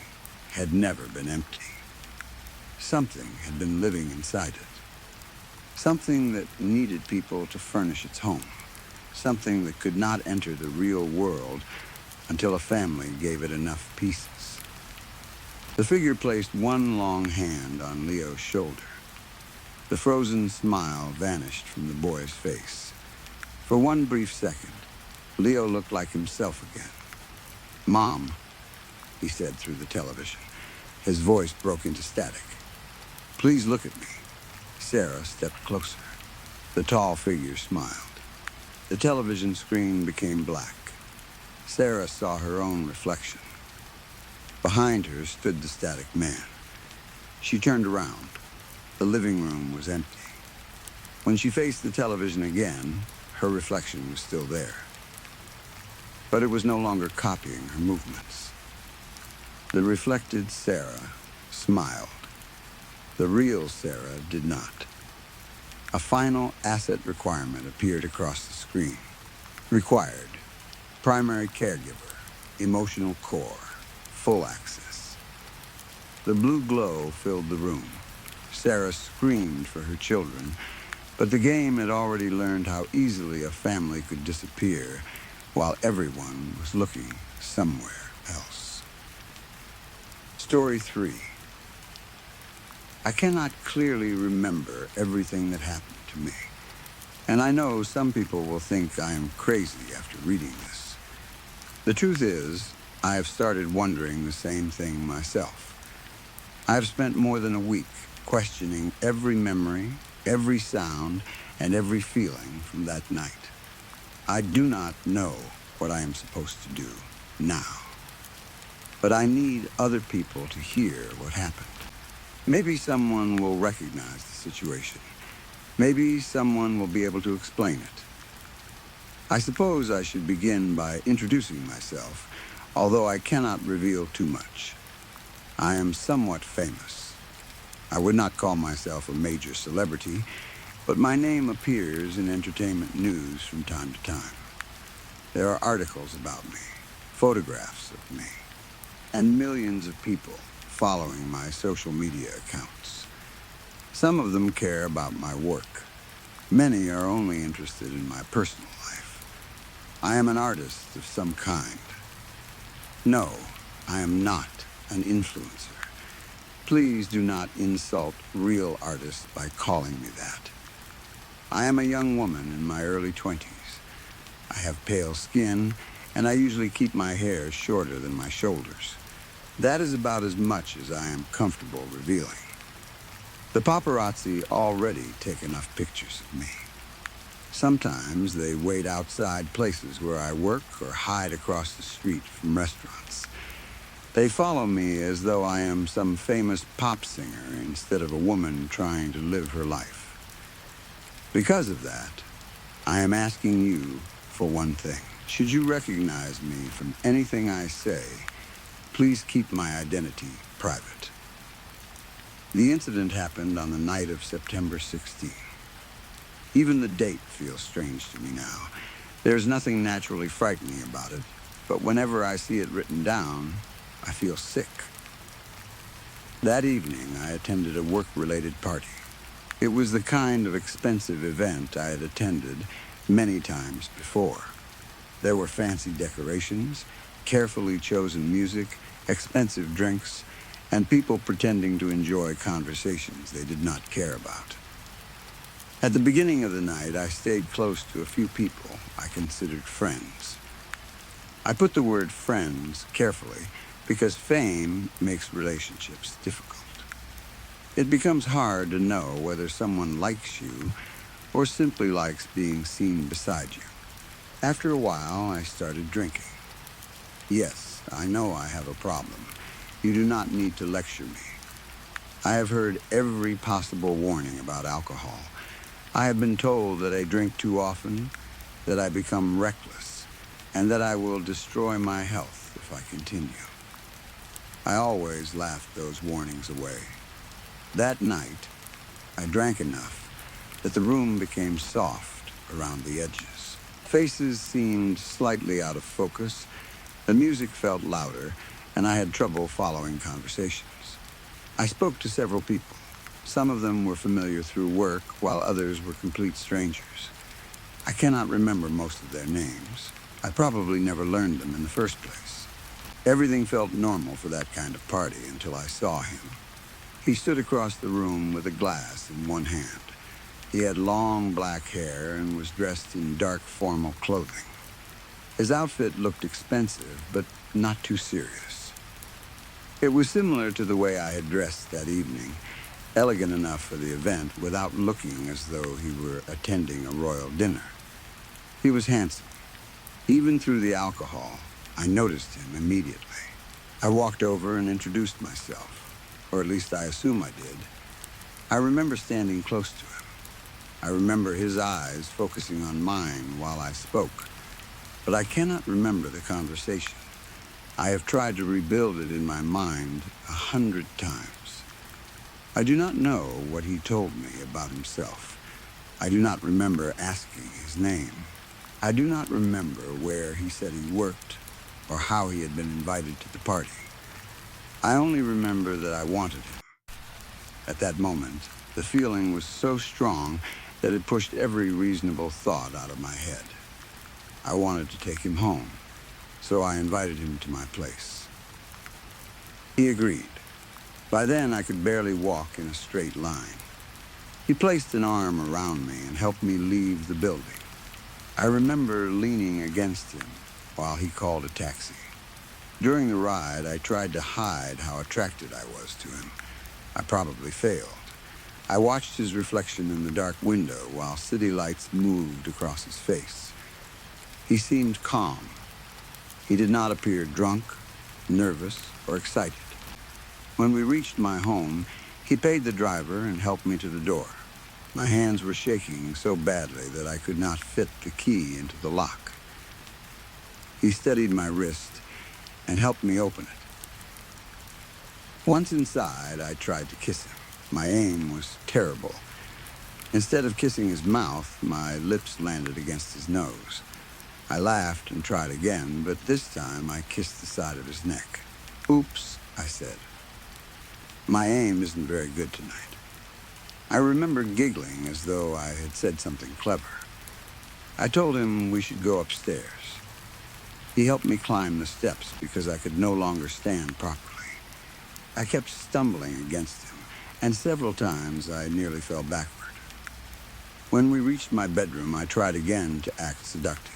had never been empty. Something had been living inside it. Something that needed people to furnish its home. Something that could not enter the real world until a family gave it enough pieces. The figure placed one long hand on Leo's shoulder. The frozen smile vanished from the boy's face. For one brief second, Leo looked like himself again. "Mom," he said through the television. His voice broke into static. "Please look at me." Sarah stepped closer. The tall figure smiled. The television screen became black. Sarah saw her own reflection. Behind her stood the static man. She turned around. The living room was empty. When she faced the television again, her reflection was still there. But it was no longer copying her movements. The reflected Sarah smiled. The real Sarah did not. A final asset requirement appeared across the screen. Required: primary caregiver, emotional core, full access. The blue glow filled the room. Sarah screamed for her children, but the game had already learned how easily a family could disappear while everyone was looking somewhere else. Story 3. I cannot clearly remember everything that happened to me. And I know some people will think I am crazy after reading this. The truth is, I have started wondering the same thing myself. I have spent more than a week questioning every memory, every sound, and every feeling from that night. I do not know what I am supposed to do now, but I need other people to hear what happened. Maybe someone will recognize the situation. Maybe someone will be able to explain it. I suppose I should begin by introducing myself, although I cannot reveal too much. I am somewhat famous. I would not call myself a major celebrity, but my name appears in entertainment news from time to time. There are articles about me, photographs of me, and millions of people following my social media accounts. Some of them care about my work. Many are only interested in my personal life. I am an artist of some kind. No, I am not an influencer. Please do not insult real artists by calling me that. I am a young woman in my early 20s. I have pale skin, and I usually keep my hair shorter than my shoulders. That is about as much as I am comfortable revealing. The paparazzi already take enough pictures of me. Sometimes they wait outside places where I work or hide across the street from restaurants. They follow me as though I am some famous pop singer instead of a woman trying to live her life. Because of that, I am asking you for one thing. Should you recognize me from anything I say, please keep my identity private. The incident happened on the night of September 16. Even the date feels strange to me now. There's nothing naturally frightening about it, but whenever I see it written down, I feel sick. That evening, I attended a work-related party. It was the kind of expensive event I had attended many times before. There were fancy decorations, carefully chosen music, expensive drinks, and people pretending to enjoy conversations they did not care about. At the beginning of the night, I stayed close to a few people I considered friends. I put the word friends carefully because fame makes relationships difficult. It becomes hard to know whether someone likes you or simply likes being seen beside you. After a while, I started drinking. Yes, I know I have a problem. You do not need to lecture me. I have heard every possible warning about alcohol. I have been told that I drink too often, that I become reckless, and that I will destroy my health if I continue. I always laughed those warnings away. That night, I drank enough that the room became soft around the edges. Faces seemed slightly out of focus, the music felt louder, and I had trouble following conversations. I spoke to several people. Some of them were familiar through work, while others were complete strangers. I cannot remember most of their names. I probably never learned them in the first place. Everything felt normal for that kind of party until I saw him. He stood across the room with a glass in one hand. He had long black hair and was dressed in dark formal clothing. His outfit looked expensive, but not too serious. It was similar to the way I had dressed that evening, elegant enough for the event without looking as though he were attending a royal dinner. He was handsome. Even through the alcohol, I noticed him immediately. I walked over and introduced myself, or at least I assume I did. I remember standing close to him. I remember his eyes focusing on mine while I spoke, but I cannot remember the conversation. I have tried to rebuild it in my mind 100 times. I do not know what he told me about himself. I do not remember asking his name. I do not remember where he said he worked or how he had been invited to the party. I only remember that I wanted him. At that moment, the feeling was so strong that it pushed every reasonable thought out of my head. I wanted to take him home, so I invited him to my place. He agreed. By then, I could barely walk in a straight line. He placed an arm around me and helped me leave the building. I remember leaning against him while he called a taxi. During the ride, I tried to hide how attracted I was to him. I probably failed. I watched his reflection in the dark window while city lights moved across his face. He seemed calm. He did not appear drunk, nervous, or excited. When we reached my home, he paid the driver and helped me to the door. My hands were shaking so badly that I could not fit the key into the lock. He steadied my wrist and helped me open it. Once inside, I tried to kiss him. My aim was terrible. Instead of kissing his mouth, my lips landed against his nose. I laughed and tried again, but this time I kissed the side of his neck. "Oops," I said. My aim isn't very good tonight. I remember giggling as though I had said something clever. I told him we should go upstairs. He helped me climb the steps because I could no longer stand properly. I kept stumbling against him, and several times I nearly fell backward. When we reached my bedroom, I tried again to act seductive.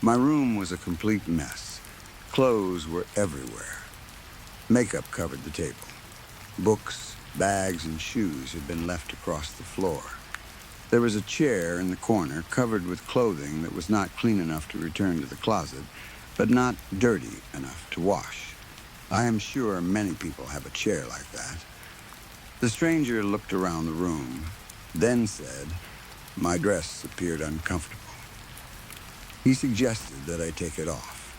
My room was a complete mess. Clothes were everywhere. Makeup covered the table. Books, bags, and shoes had been left across the floor. There was a chair in the corner covered with clothing that was not clean enough to return to the closet, but not dirty enough to wash. I am sure many people have a chair like that. The stranger looked around the room, then said, my dress appeared uncomfortable. He suggested that I take it off.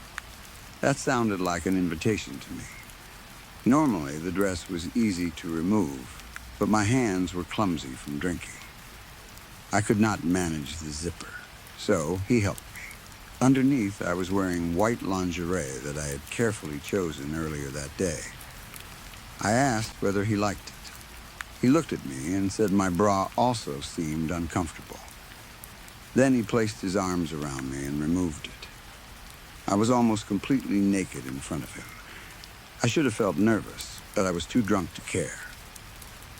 That sounded like an invitation to me. Normally, the dress was easy to remove, but my hands were clumsy from drinking. I could not manage the zipper, so he helped me. Underneath, I was wearing white lingerie that I had carefully chosen earlier that day. I asked whether he liked it. He looked at me and said my bra also seemed uncomfortable. Then he placed his arms around me and removed it. I was almost completely naked in front of him. I should have felt nervous, but I was too drunk to care.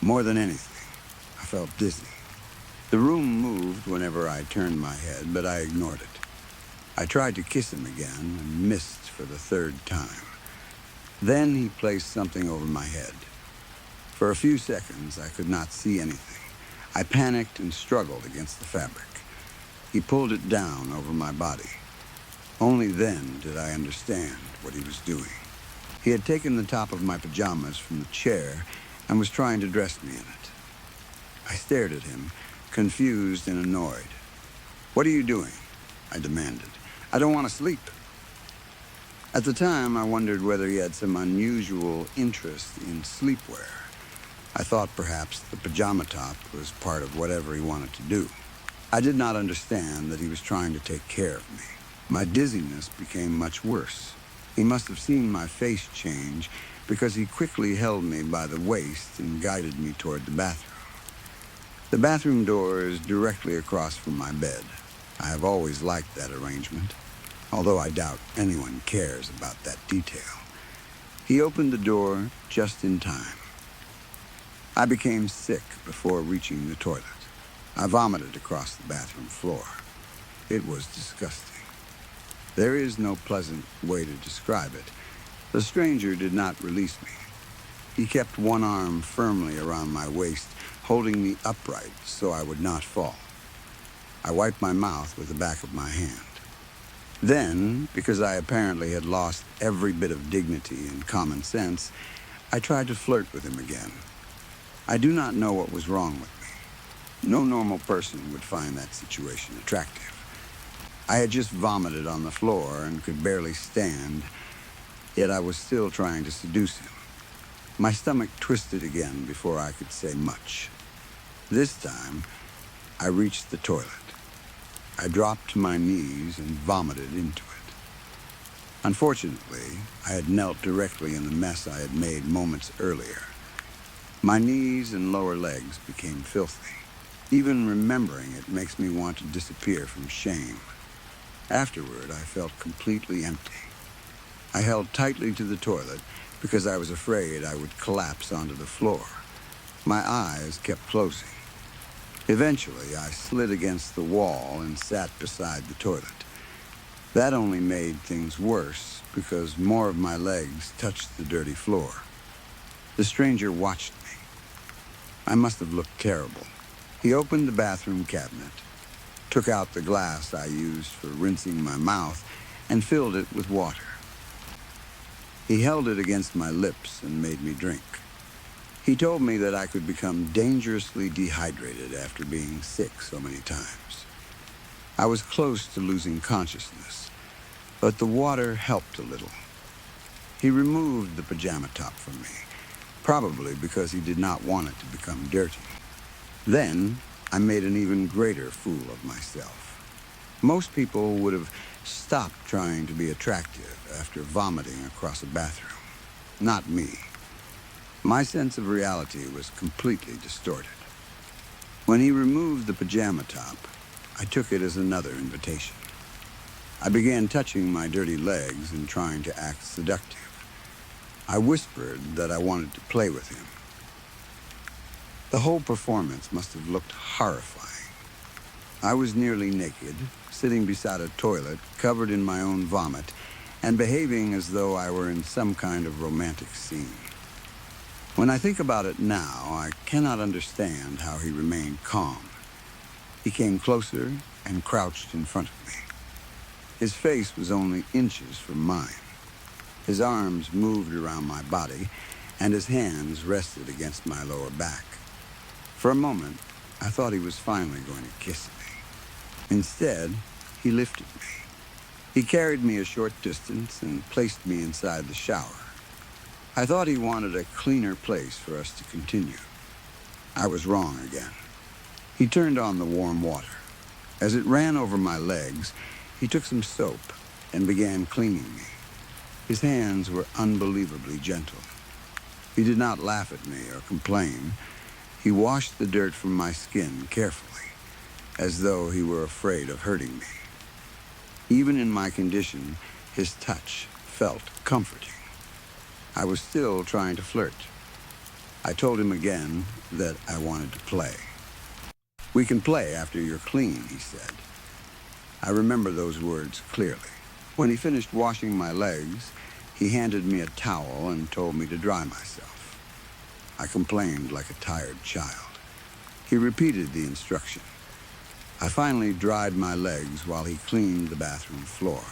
More than anything, I felt dizzy. The room moved whenever I turned my head, but I ignored it. I tried to kiss him again and missed for the third time. Then he placed something over my head. For a few seconds, I could not see anything. I panicked and struggled against the fabric. He pulled it down over my body. Only then did I understand what he was doing. He had taken the top of my pajamas from the chair and was trying to dress me in it. I stared at him, confused and annoyed. "What are you doing?" I demanded. "I don't want to sleep." At the time, I wondered whether he had some unusual interest in sleepwear. I thought perhaps the pajama top was part of whatever he wanted to do. I did not understand that he was trying to take care of me. My dizziness became much worse. He must have seen my face change because he quickly held me by the waist and guided me toward the bathroom. The bathroom door is directly across from my bed. I have always liked that arrangement, although I doubt anyone cares about that detail. He opened the door just in time. I became sick before reaching the toilet. I vomited across the bathroom floor. It was disgusting. There is no pleasant way to describe it. The stranger did not release me. He kept one arm firmly around my waist, holding me upright so I would not fall. I wiped my mouth with the back of my hand. Then, because I apparently had lost every bit of dignity and common sense, I tried to flirt with him again. I do not know what was wrong with me. No normal person would find that situation attractive. I had just vomited on the floor and could barely stand, yet I was still trying to seduce him. My stomach twisted again before I could say much. This time, I reached the toilet. I dropped to my knees and vomited into it. Unfortunately, I had knelt directly in the mess I had made moments earlier. My knees and lower legs became filthy. Even remembering it makes me want to disappear from shame. Afterward, I felt completely empty. I held tightly to the toilet because I was afraid I would collapse onto the floor. My eyes kept closing. Eventually, I slid against the wall and sat beside the toilet. That only made things worse because more of my legs touched the dirty floor. The stranger watched me. I must have looked terrible. He opened the bathroom cabinet, took out the glass I used for rinsing my mouth, and filled it with water. He held it against my lips and made me drink. He told me that I could become dangerously dehydrated after being sick so many times. I was close to losing consciousness, but the water helped a little. He removed the pajama top from me, probably because he did not want it to become dirty. Then, I made an even greater fool of myself. Most people would have stopped trying to be attractive after vomiting across a bathroom. Not me. My sense of reality was completely distorted. When he removed the pajama top, I took it as another invitation. I began touching my dirty legs and trying to act seductive. I whispered that I wanted to play with him. The whole performance must have looked horrifying. I was nearly naked, sitting beside a toilet, covered in my own vomit, and behaving as though I were in some kind of romantic scene. When I think about it now, I cannot understand how he remained calm. He came closer and crouched in front of me. His face was only inches from mine. His arms moved around my body, and his hands rested against my lower back. For a moment, I thought he was finally going to kiss me. Instead, he lifted me. He carried me a short distance and placed me inside the shower. I thought he wanted a cleaner place for us to continue. I was wrong again. He turned on the warm water. As it ran over my legs, he took some soap and began cleaning me. His hands were unbelievably gentle. He did not laugh at me or complain. He washed the dirt from my skin carefully, as though he were afraid of hurting me. Even in my condition, his touch felt comforting. I was still trying to flirt. I told him again that I wanted to play. "We can play after you're clean," he said. I remember those words clearly. When he finished washing my legs, he handed me a towel and told me to dry myself. I complained like a tired child. He repeated the instruction. I finally dried my legs while he cleaned the bathroom floor.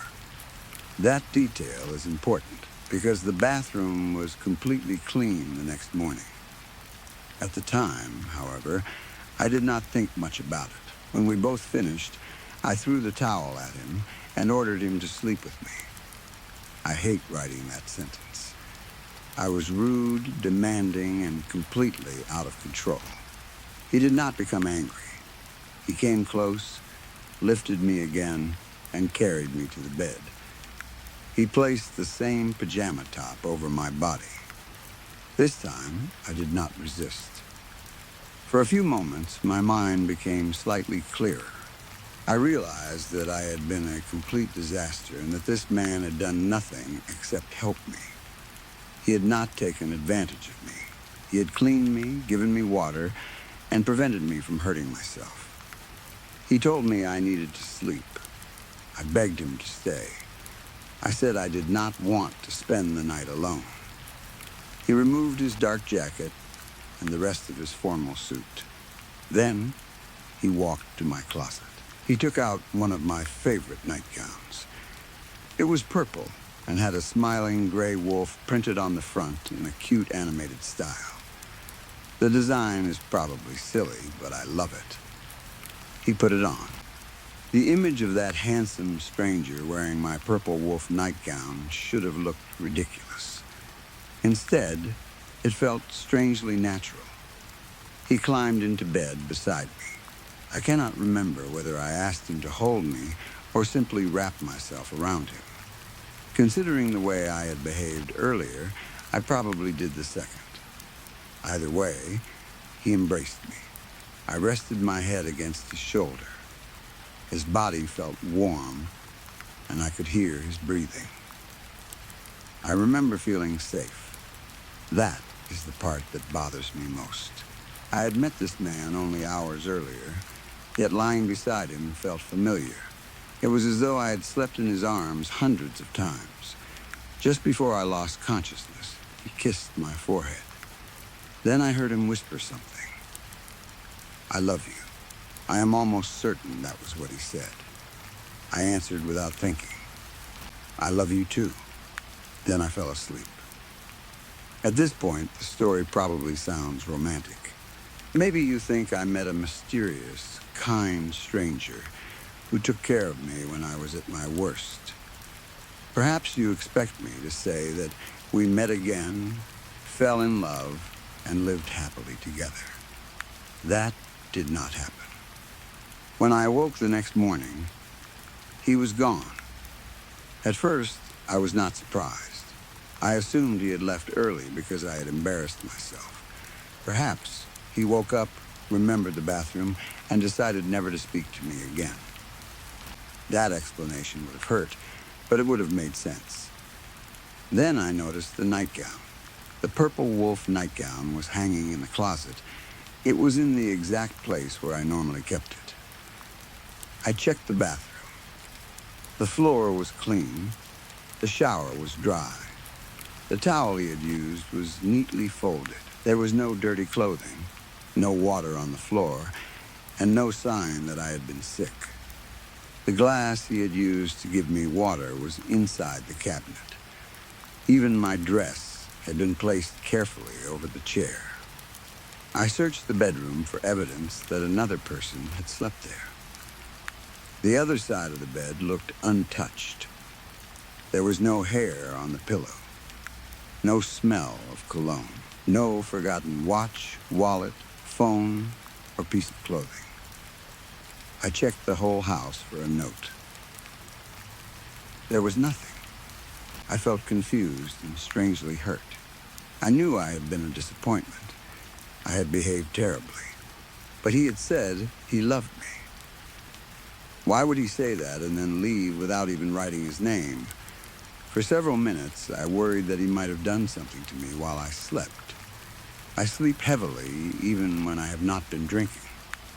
That detail is important because the bathroom was completely clean the next morning. At the time, however, I did not think much about it. When we both finished, I threw the towel at him and ordered him to sleep with me. I hate writing that sentence. I was rude, demanding, and completely out of control. He did not become angry. He came close, lifted me again, and carried me to the bed. He placed the same pajama top over my body. This time, I did not resist. For a few moments, my mind became slightly clearer. I realized that I had been a complete disaster and that this man had done nothing except help me. He had not taken advantage of me. He had cleaned me, given me water, and prevented me from hurting myself. He told me I needed to sleep. I begged him to stay. I said I did not want to spend the night alone. He removed his dark jacket and the rest of his formal suit. Then he walked to my closet. He took out one of my favorite nightgowns. It was purple and had a smiling gray wolf printed on the front in a cute animated style. The design is probably silly, but I love it. He put it on. The image of that handsome stranger wearing my purple wolf nightgown should have looked ridiculous. Instead, it felt strangely natural. He climbed into bed beside me. I cannot remember whether I asked him to hold me or simply wrapped myself around him. Considering the way I had behaved earlier, I probably did the second. Either way, he embraced me. I rested my head against his shoulder. His body felt warm, and I could hear his breathing. I remember feeling safe. That is the part that bothers me most. I had met this man only hours earlier, yet lying beside him felt familiar. It was as though I had slept in his arms hundreds of times. Just before I lost consciousness, he kissed my forehead. Then I heard him whisper something. "I love you." I am almost certain that was what he said. I answered without thinking. "I love you too." Then I fell asleep. At this point, the story probably sounds romantic. Maybe you think I met a mysterious, kind stranger who took care of me when I was at my worst. Perhaps you expect me to say that we met again, fell in love, and lived happily together. That did not happen. When I awoke the next morning, he was gone. At first, I was not surprised. I assumed he had left early because I had embarrassed myself. Perhaps he woke up, remembered the bathroom, and decided never to speak to me again. That explanation would have hurt, but it would have made sense. Then I noticed the nightgown. The purple wolf nightgown was hanging in the closet. It was in the exact place where I normally kept it. I checked the bathroom. The floor was clean. The shower was dry. The towel he had used was neatly folded. There was no dirty clothing, no water on the floor, and no sign that I had been sick. The glass he had used to give me water was inside the cabinet. Even my dress had been placed carefully over the chair. I searched the bedroom for evidence that another person had slept there. The other side of the bed looked untouched. There was no hair on the pillow, no smell of cologne, no forgotten watch, wallet, phone, or piece of clothing. I checked the whole house for a note. There was nothing. I felt confused and strangely hurt. I knew I had been a disappointment. I had behaved terribly. But he had said he loved me. Why would he say that and then leave without even writing his name? For several minutes, I worried that he might have done something to me while I slept. I sleep heavily even when I have not been drinking.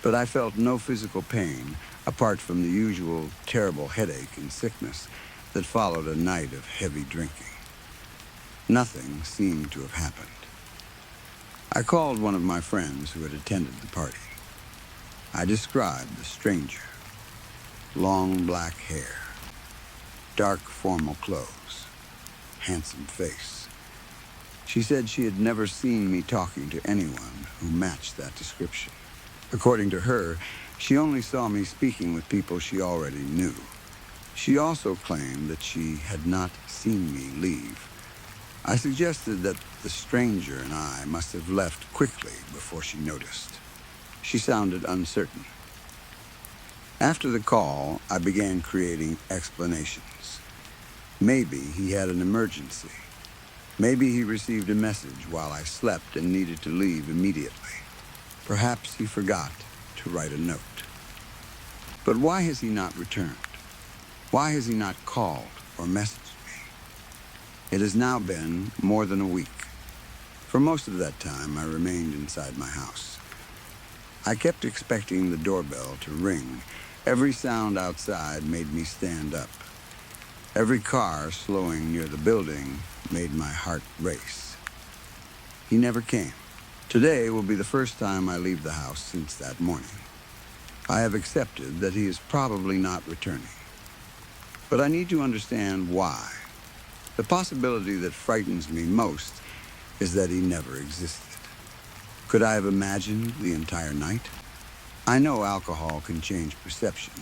But I felt no physical pain apart from the usual terrible headache and sickness that followed a night of heavy drinking. Nothing seemed to have happened. I called one of my friends who had attended the party. I described the stranger. Long black hair, dark formal clothes, handsome face. She said she had never seen me talking to anyone who matched that description. According to her, she only saw me speaking with people she already knew. She also claimed that she had not seen me leave. I suggested that the stranger and I must have left quickly before she noticed. She sounded uncertain. After the call, I began creating explanations. Maybe he had an emergency. Maybe he received a message while I slept and needed to leave immediately. Perhaps he forgot to write a note. But why has he not returned? Why has he not called or messaged me? It has now been more than a week. For most of that time, I remained inside my house. I kept expecting the doorbell to ring. Every sound outside made me stand up. Every car slowing near the building made my heart race. He never came. Today will be the first time I leave the house since that morning. I have accepted that he is probably not returning. But I need to understand why. The possibility that frightens me most is that he never existed. Could I have imagined the entire night? I know alcohol can change perception.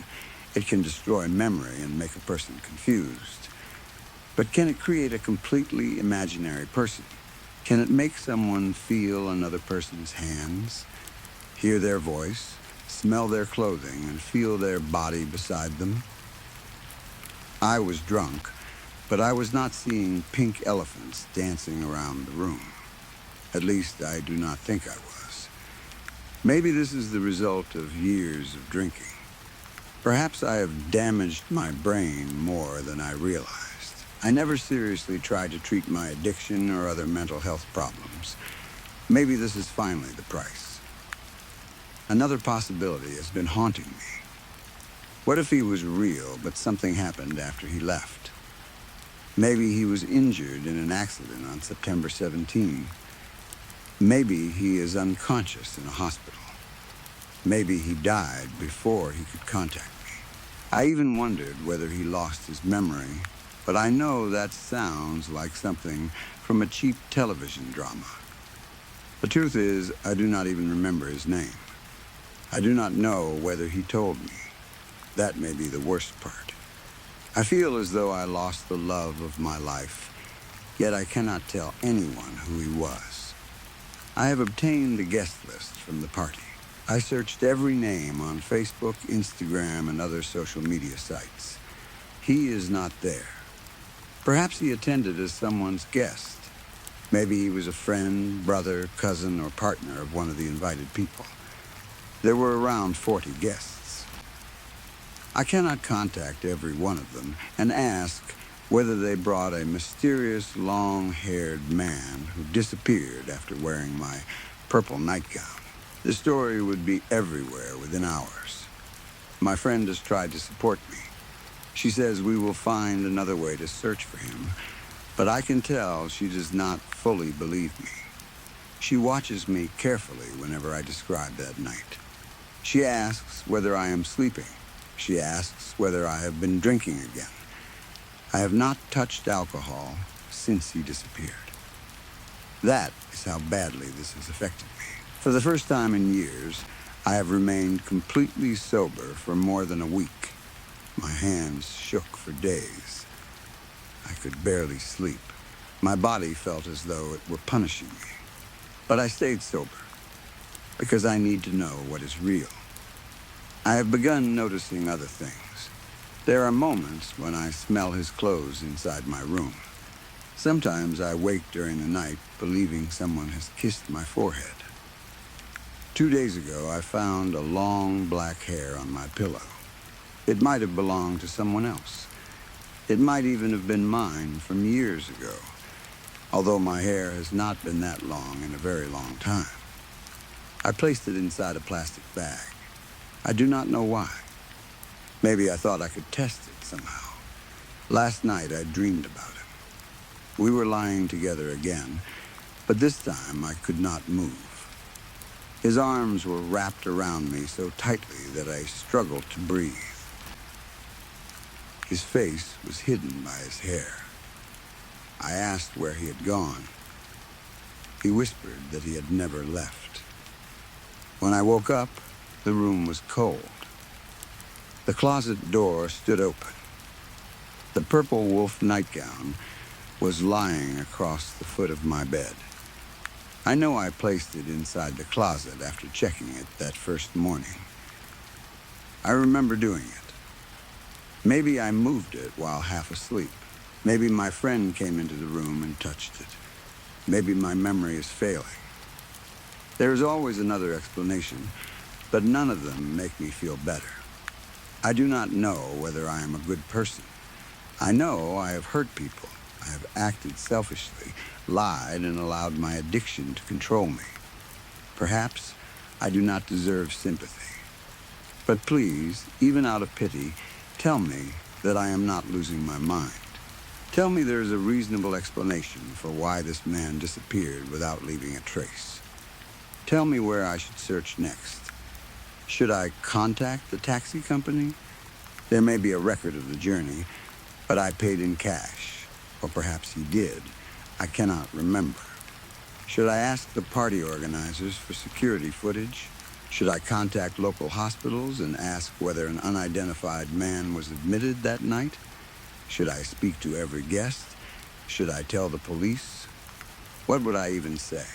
It can destroy memory and make a person confused. But can it create a completely imaginary person? Can it make someone feel another person's hands, hear their voice, smell their clothing, and feel their body beside them? I was drunk, but I was not seeing pink elephants dancing around the room. At least I do not think I was. Maybe this is the result of years of drinking. Perhaps I have damaged my brain more than I realized. I never seriously tried to treat my addiction or other mental health problems. Maybe this is finally the price. Another possibility has been haunting me. What if he was real, but something happened after he left? Maybe he was injured in an accident on September 17. Maybe he is unconscious in a hospital. Maybe he died before he could contact me. I even wondered whether he lost his memory, but I know that sounds like something from a cheap television drama. The truth is, I do not even remember his name. I do not know whether he told me. That may be the worst part. I feel as though I lost the love of my life, yet I cannot tell anyone who he was. I have obtained the guest list from the party. I searched every name on Facebook, Instagram, and other social media sites. He is not there. Perhaps he attended as someone's guest. Maybe he was a friend, brother, cousin, or partner of one of the invited people. There were around 40 guests. I cannot contact every one of them and ask whether they brought a mysterious, long-haired man who disappeared after wearing my purple nightgown. The story would be everywhere within hours. My friend has tried to support me. She says we will find another way to search for him, but I can tell she does not fully believe me. She watches me carefully whenever I describe that night. She asks whether I am sleeping. She asks whether I have been drinking again. I have not touched alcohol since he disappeared. That is how badly this has affected me. For the first time in years, I have remained completely sober for more than a week. My hands shook for days. I could barely sleep. My body felt as though it were punishing me. But I stayed sober, because I need to know what is real. I have begun noticing other things. There are moments when I smell his clothes inside my room. Sometimes I wake during the night believing someone has kissed my forehead. 2 days ago, I found a long black hair on my pillow. It might have belonged to someone else. It might even have been mine from years ago, although my hair has not been that long in a very long time. I placed it inside a plastic bag. I do not know why. Maybe I thought I could test it somehow. Last night, I dreamed about him. We were lying together again, but this time I could not move. His arms were wrapped around me so tightly that I struggled to breathe. His face was hidden by his hair. I asked where he had gone. He whispered that he had never left. When I woke up, the room was cold. The closet door stood open. The purple wolf nightgown was lying across the foot of my bed. I know I placed it inside the closet after checking it that first morning. I remember doing it. Maybe I moved it while half asleep. Maybe my friend came into the room and touched it. Maybe my memory is failing. There is always another explanation, but none of them make me feel better. I do not know whether I am a good person. I know I have hurt people. I have acted selfishly, lied, and allowed my addiction to control me. Perhaps I do not deserve sympathy. But please, even out of pity, tell me that I am not losing my mind. Tell me there is a reasonable explanation for why this man disappeared without leaving a trace. Tell me where I should search next. Should I contact the taxi company? There may be a record of the journey, but I paid in cash. Or perhaps he did. I cannot remember. Should I ask the party organizers for security footage? Should I contact local hospitals and ask whether an unidentified man was admitted that night? Should I speak to every guest? Should I tell the police? What would I even say?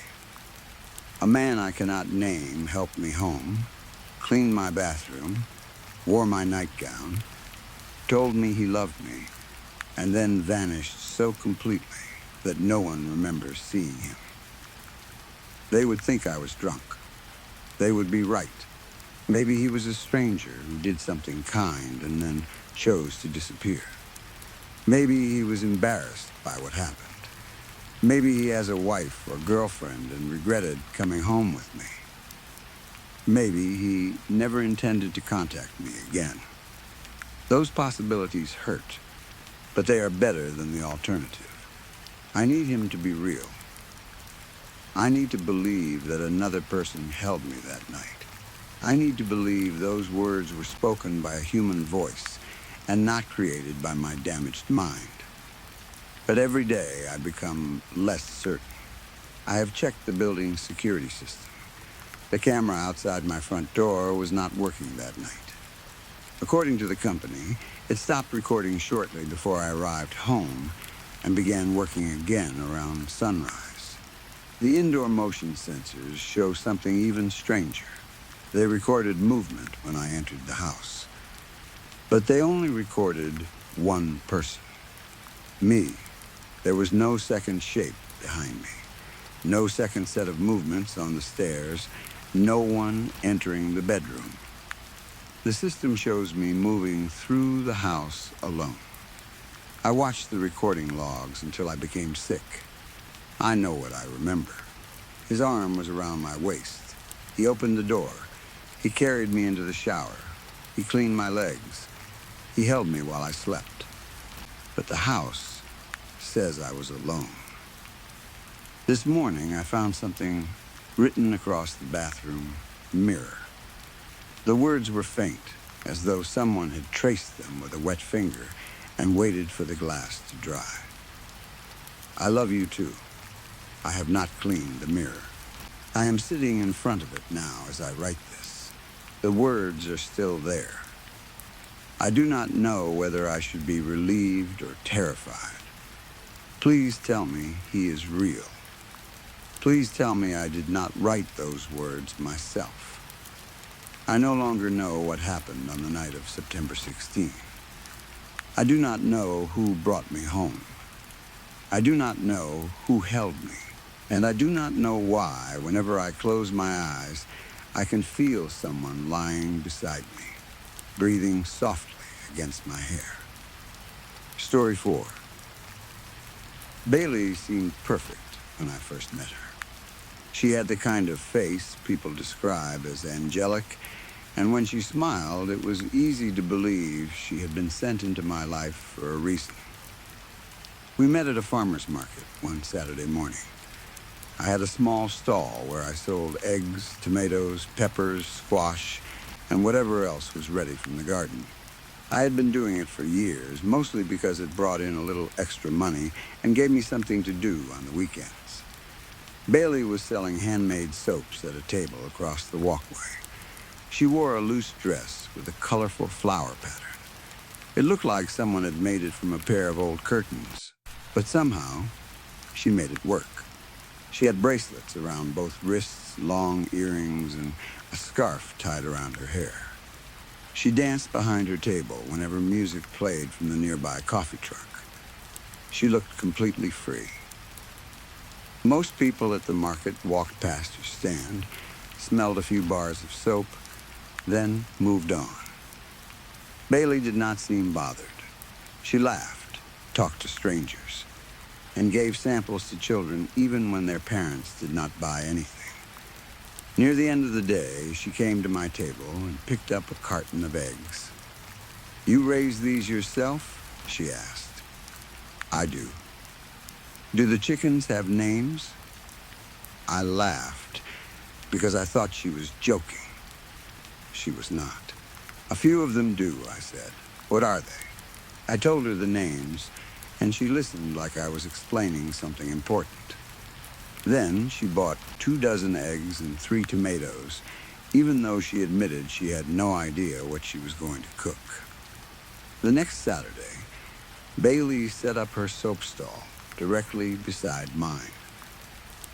A man I cannot name helped me home, cleaned my bathroom, wore my nightgown, told me he loved me, and then vanished so completely that no one remembers seeing him. They would think I was drunk. They would be right. Maybe he was a stranger who did something kind and then chose to disappear. Maybe he was embarrassed by what happened. Maybe he has a wife or girlfriend and regretted coming home with me. Maybe he never intended to contact me again. Those possibilities hurt, but they are better than the alternative. I need him to be real. I need to believe that another person held me that night. I need to believe those words were spoken by a human voice and not created by my damaged mind. But every day I become less certain. I have checked the building's security system. The camera outside my front door was not working that night. According to the company, it stopped recording shortly before I arrived home and began working again around sunrise. The indoor motion sensors show something even stranger. They recorded movement when I entered the house. But they only recorded one person. Me. There was no second shape behind me. No second set of movements on the stairs. No one entering the bedroom. The system shows me moving through the house alone. I watched the recording logs until I became sick. I know what I remember. His arm was around my waist. He opened the door. He carried me into the shower. He cleaned my legs. He held me while I slept. But the house says I was alone. This morning, I found something written across the bathroom mirror. The words were faint, as though someone had traced them with a wet finger and waited for the glass to dry. I love you too. I have not cleaned the mirror. I am sitting in front of it now as I write this. The words are still there. I do not know whether I should be relieved or terrified. Please tell me he is real. Please tell me I did not write those words myself. I no longer know what happened on the night of September 16. I do not know who brought me home. I do not know who held me. And I do not know why, whenever I close my eyes, I can feel someone lying beside me, breathing softly against my hair. Story 4. Bailey seemed perfect when I first met her. She had the kind of face people describe as angelic, and when she smiled, it was easy to believe she had been sent into my life for a reason. We met at a farmer's market one Saturday morning. I had a small stall where I sold eggs, tomatoes, peppers, squash, and whatever else was ready from the garden. I had been doing it for years, mostly because it brought in a little extra money and gave me something to do on the weekends. Bailey was selling handmade soaps at a table across the walkway. She wore a loose dress with a colorful flower pattern. It looked like someone had made it from a pair of old curtains, but somehow she made it work. She had bracelets around both wrists, long earrings, and a scarf tied around her hair. She danced behind her table whenever music played from the nearby coffee truck. She looked completely free. Most people at the market walked past her stand, smelled a few bars of soap, then moved on. Bailey did not seem bothered. She laughed, talked to strangers, and gave samples to children even when their parents did not buy anything. Near the end of the day, she came to my table and picked up a carton of eggs. "You raise these yourself?" she asked. "I do." "Do the chickens have names?" I laughed because I thought she was joking. She was not. "A few of them do," I said. "What are they?" I told her the names, and she listened like I was explaining something important. Then she bought 24 eggs and 3 tomatoes, even though she admitted she had no idea what she was going to cook. The next Saturday, Bailey set up her soap stall directly beside mine.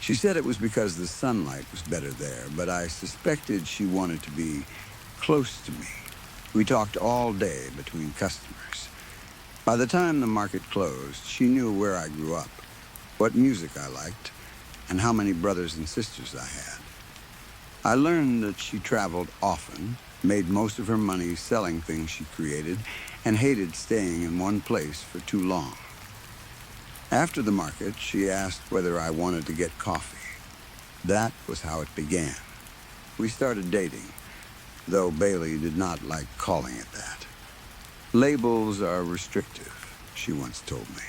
She said it was because the sunlight was better there, but I suspected she wanted to be close to me. We talked all day between customers. By the time the market closed, she knew where I grew up, what music I liked, and how many brothers and sisters I had. I learned that she traveled often, made most of her money selling things she created, and hated staying in one place for too long. After the market, she asked whether I wanted to get coffee. That was how it began. We started dating, though Bailey did not like calling it that. Labels are restrictive, she once told me.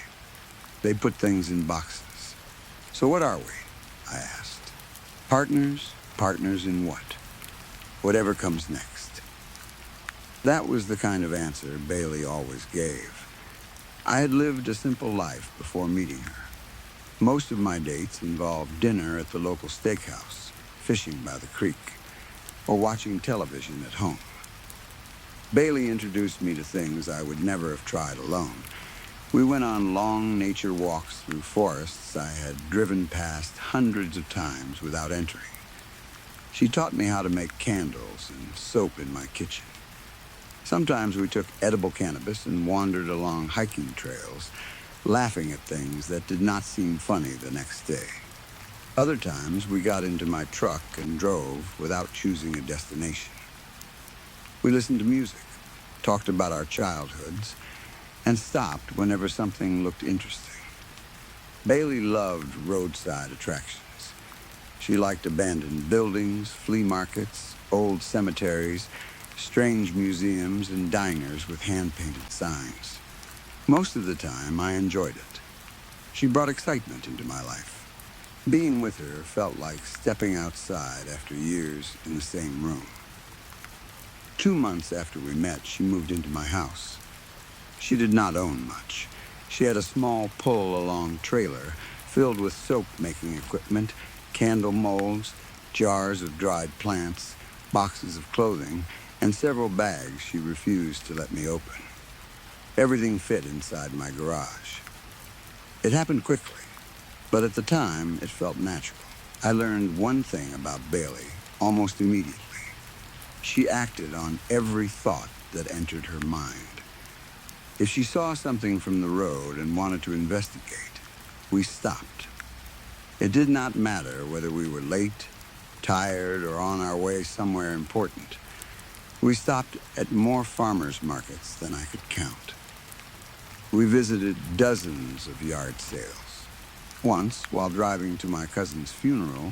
They put things in boxes. So what are we? I asked. Partners? Partners in what? Whatever comes next. That was the kind of answer Bailey always gave. I had lived a simple life before meeting her. Most of my dates involved dinner at the local steakhouse, fishing by the creek, or watching television at home. Bailey introduced me to things I would never have tried alone. We went on long nature walks through forests I had driven past hundreds of times without entering. She taught me how to make candles and soap in my kitchen. Sometimes we took edible cannabis and wandered along hiking trails, laughing at things that did not seem funny the next day. Other times we got into my truck and drove without choosing a destination. We listened to music, talked about our childhoods, and stopped whenever something looked interesting. Bailey loved roadside attractions. She liked abandoned buildings, flea markets, old cemeteries, strange museums, and diners with hand-painted signs. Most of the time, I enjoyed it. She brought excitement into my life. Being with her felt like stepping outside after years in the same room. 2 months after we met, she moved into my house. She did not own much. She had a small pull-along trailer filled with soap-making equipment, candle molds, jars of dried plants, boxes of clothing, and several bags she refused to let me open. Everything fit inside my garage. It happened quickly, but at the time, it felt natural. I learned one thing about Bailey almost immediately. She acted on every thought that entered her mind. If she saw something from the road and wanted to investigate, we stopped. It did not matter whether we were late, tired, or on our way somewhere important. We stopped at more farmers' markets than I could count. We visited dozens of yard sales. Once, while driving to my cousin's funeral,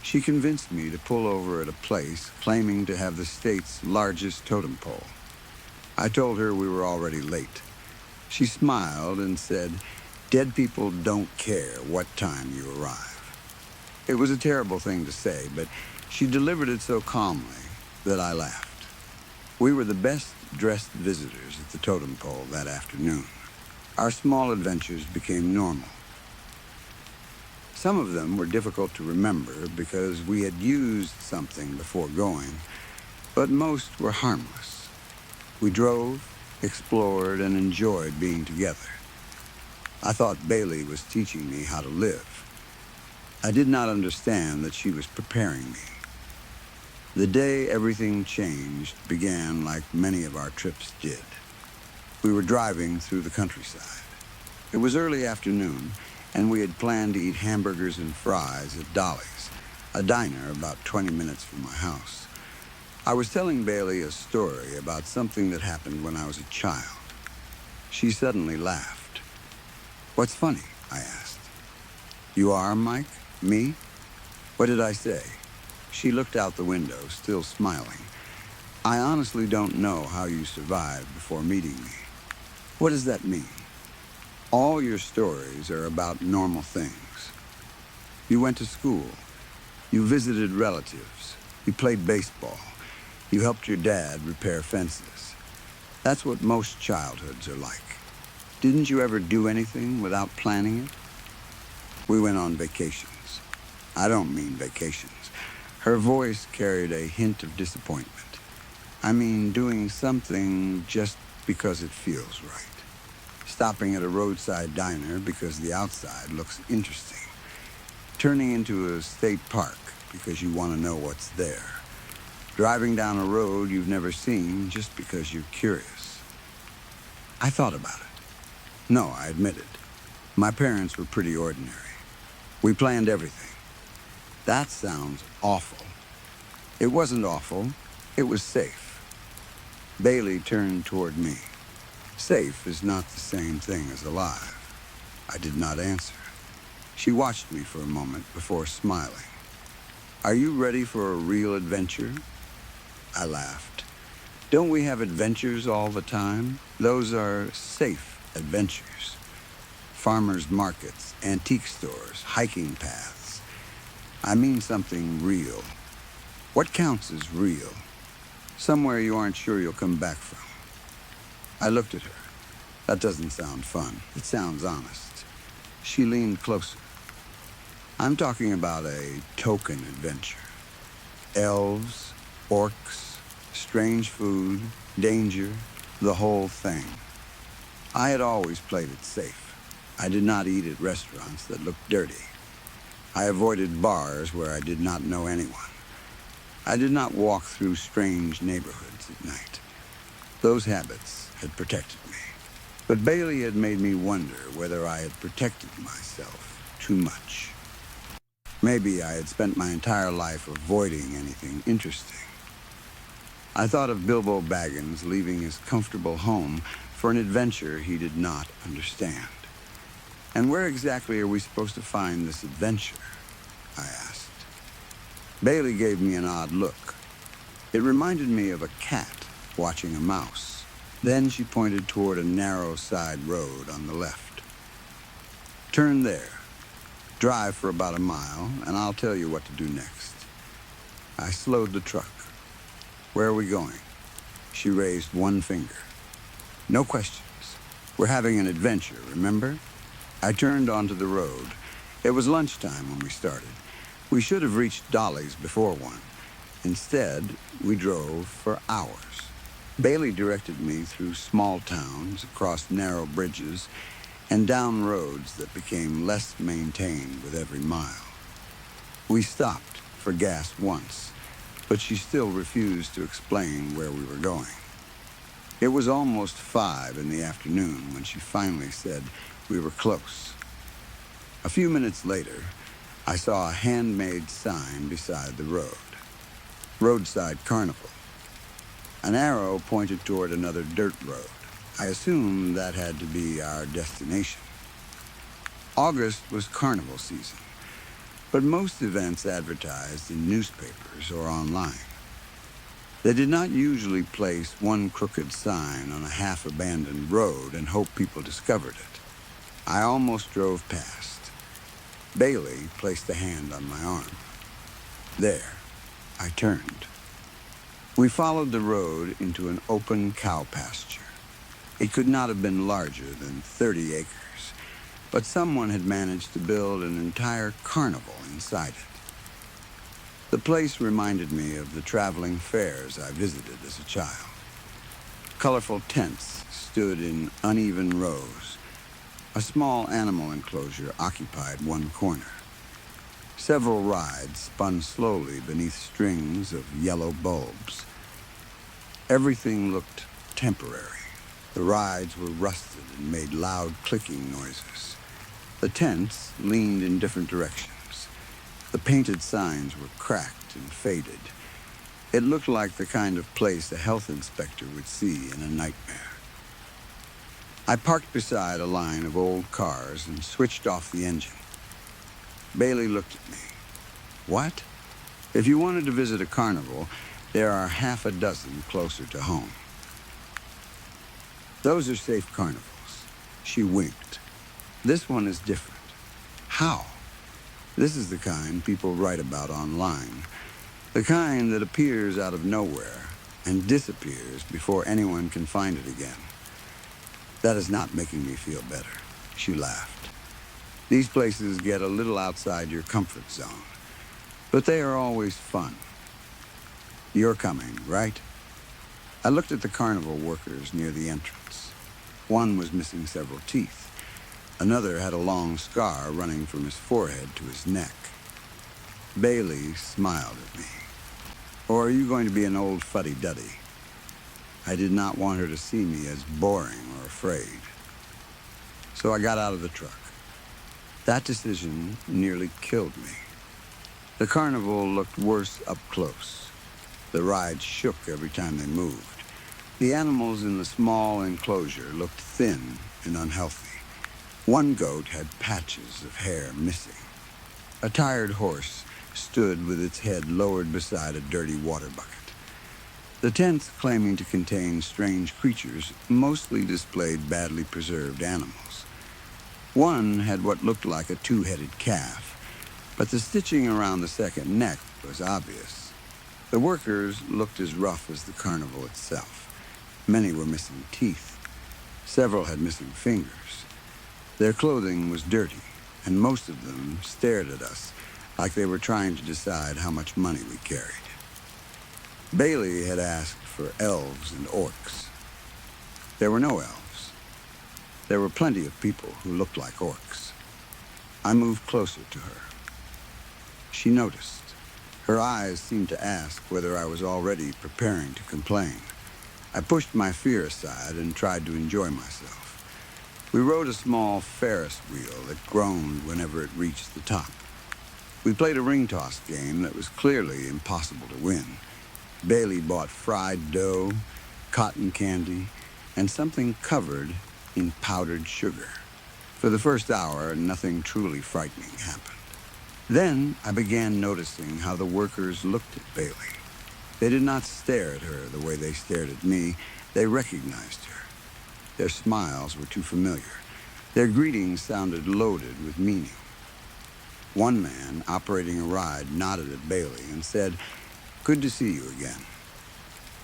she convinced me to pull over at a place claiming to have the state's largest totem pole. I told her we were already late. She smiled and said, "Dead people don't care what time you arrive." It was a terrible thing to say, but she delivered it so calmly that I laughed. We were the best-dressed visitors at the totem pole that afternoon. Our small adventures became normal. Some of them were difficult to remember because we had used something before going, but most were harmless. We drove, explored, and enjoyed being together. I thought Bailey was teaching me how to live. I did not understand that she was preparing me. The day everything changed began like many of our trips did. We were driving through the countryside. It was early afternoon, and we had planned to eat hamburgers and fries at Dolly's, a diner about 20 minutes from my house. I was telling Bailey a story about something that happened when I was a child. She suddenly laughed. "What's funny?" I asked. "You are, Mike? Me? What did I say?" She looked out the window, still smiling. "I honestly don't know how you survived before meeting me." "What does that mean?" "All your stories are about normal things. You went to school. You visited relatives. You played baseball. You helped your dad repair fences. That's what most childhoods are like. Didn't you ever do anything without planning it?" We went on vacations. I don't mean vacations. Her voice carried a hint of disappointment. I mean doing something just because it feels right. Stopping at a roadside diner because the outside looks interesting. Turning into a state park because you want to know what's there. Driving down a road you've never seen just because you're curious. I thought about it. No, I admitted. My parents were pretty ordinary. We planned everything. That sounds awful. It wasn't awful. It was safe. Bailey turned toward me. Safe is not the same thing as alive. I did not answer. She watched me for a moment before smiling. Are you ready for a real adventure? I laughed. Don't we have adventures all the time? Those are safe adventures. Farmers markets, antique stores, hiking paths. I mean something real. What counts as real? Somewhere you aren't sure you'll come back from. I looked at her. That doesn't sound fun. It sounds honest. She leaned closer. I'm talking about a token adventure. Elves, orcs, strange food, danger, the whole thing. I had always played it safe. I did not eat at restaurants that looked dirty. I avoided bars where I did not know anyone. I did not walk through strange neighborhoods at night. Those habits had protected me. But Bailey had made me wonder whether I had protected myself too much. Maybe I had spent my entire life avoiding anything interesting. I thought of Bilbo Baggins leaving his comfortable home for an adventure he did not understand. And where exactly are we supposed to find this adventure? I asked. Bailey gave me an odd look. It reminded me of a cat watching a mouse. Then she pointed toward a narrow side road on the left. Turn there. Drive for about a mile, and I'll tell you what to do next. I slowed the truck. Where are we going? She raised one finger. No questions. We're having an adventure, remember? I turned onto the road. It was lunchtime when we started. We should have reached Dolly's before one. Instead, we drove for hours. Bailey directed me through small towns, across narrow bridges, and down roads that became less maintained with every mile. We stopped for gas once, but she still refused to explain where we were going. It was almost 5 in the afternoon when she finally said we were close. A few minutes later, I saw a handmade sign beside the road. Roadside Carnival. An arrow pointed toward another dirt road. I assumed that had to be our destination. August was carnival season, but most events advertised in newspapers or online. They did not usually place one crooked sign on a half-abandoned road and hope people discovered it. I almost drove past. Bailey placed a hand on my arm. There, I turned. We followed the road into an open cow pasture. It could not have been larger than 30 acres, but someone had managed to build an entire carnival inside it. The place reminded me of the traveling fairs I visited as a child. Colorful tents stood in uneven rows. A small animal enclosure occupied one corner. Several rides spun slowly beneath strings of yellow bulbs. Everything looked temporary. The rides were rusted and made loud clicking noises. The tents leaned in different directions. The painted signs were cracked and faded. It looked like the kind of place a health inspector would see in a nightmare. I parked beside a line of old cars and switched off the engine. Bailey looked at me. What? If you wanted to visit a carnival, there are half a dozen closer to home. Those are safe carnivals. She winked. This one is different. How? This is the kind people write about online. The kind that appears out of nowhere and disappears before anyone can find it again. That is not making me feel better. She laughed. These places get a little outside your comfort zone, but they are always fun. You're coming, right? I looked at the carnival workers near the entrance. One was missing several teeth. Another had a long scar running from his forehead to his neck. Bailey smiled at me. Or are you going to be an old fuddy-duddy? I did not want her to see me as boring or afraid. So I got out of the truck. That decision nearly killed me. The carnival looked worse up close. The rides shook every time they moved. The animals in the small enclosure looked thin and unhealthy. One goat had patches of hair missing. A tired horse stood with its head lowered beside a dirty water bucket. The tents claiming to contain strange creatures mostly displayed badly preserved animals. One had what looked like a two-headed calf, but the stitching around the second neck was obvious. The workers looked as rough as the carnival itself. Many were missing teeth. Several had missing fingers. Their clothing was dirty, and most of them stared at us like they were trying to decide how much money we carried. Bailey had asked for elves and orcs. There were no elves. There were plenty of people who looked like orcs. I moved closer to her. She noticed. Her eyes seemed to ask whether I was already preparing to complain. I pushed my fear aside and tried to enjoy myself. We rode a small Ferris wheel that groaned whenever it reached the top. We played a ring toss game that was clearly impossible to win. Bailey bought fried dough, cotton candy, and something covered in powdered sugar. For the first hour, nothing truly frightening happened. Then I began noticing how the workers looked at Bailey. They did not stare at her the way they stared at me. They recognized her. Their smiles were too familiar. Their greetings sounded loaded with meaning. One man, operating a ride, nodded at Bailey and said, "Good to see you again."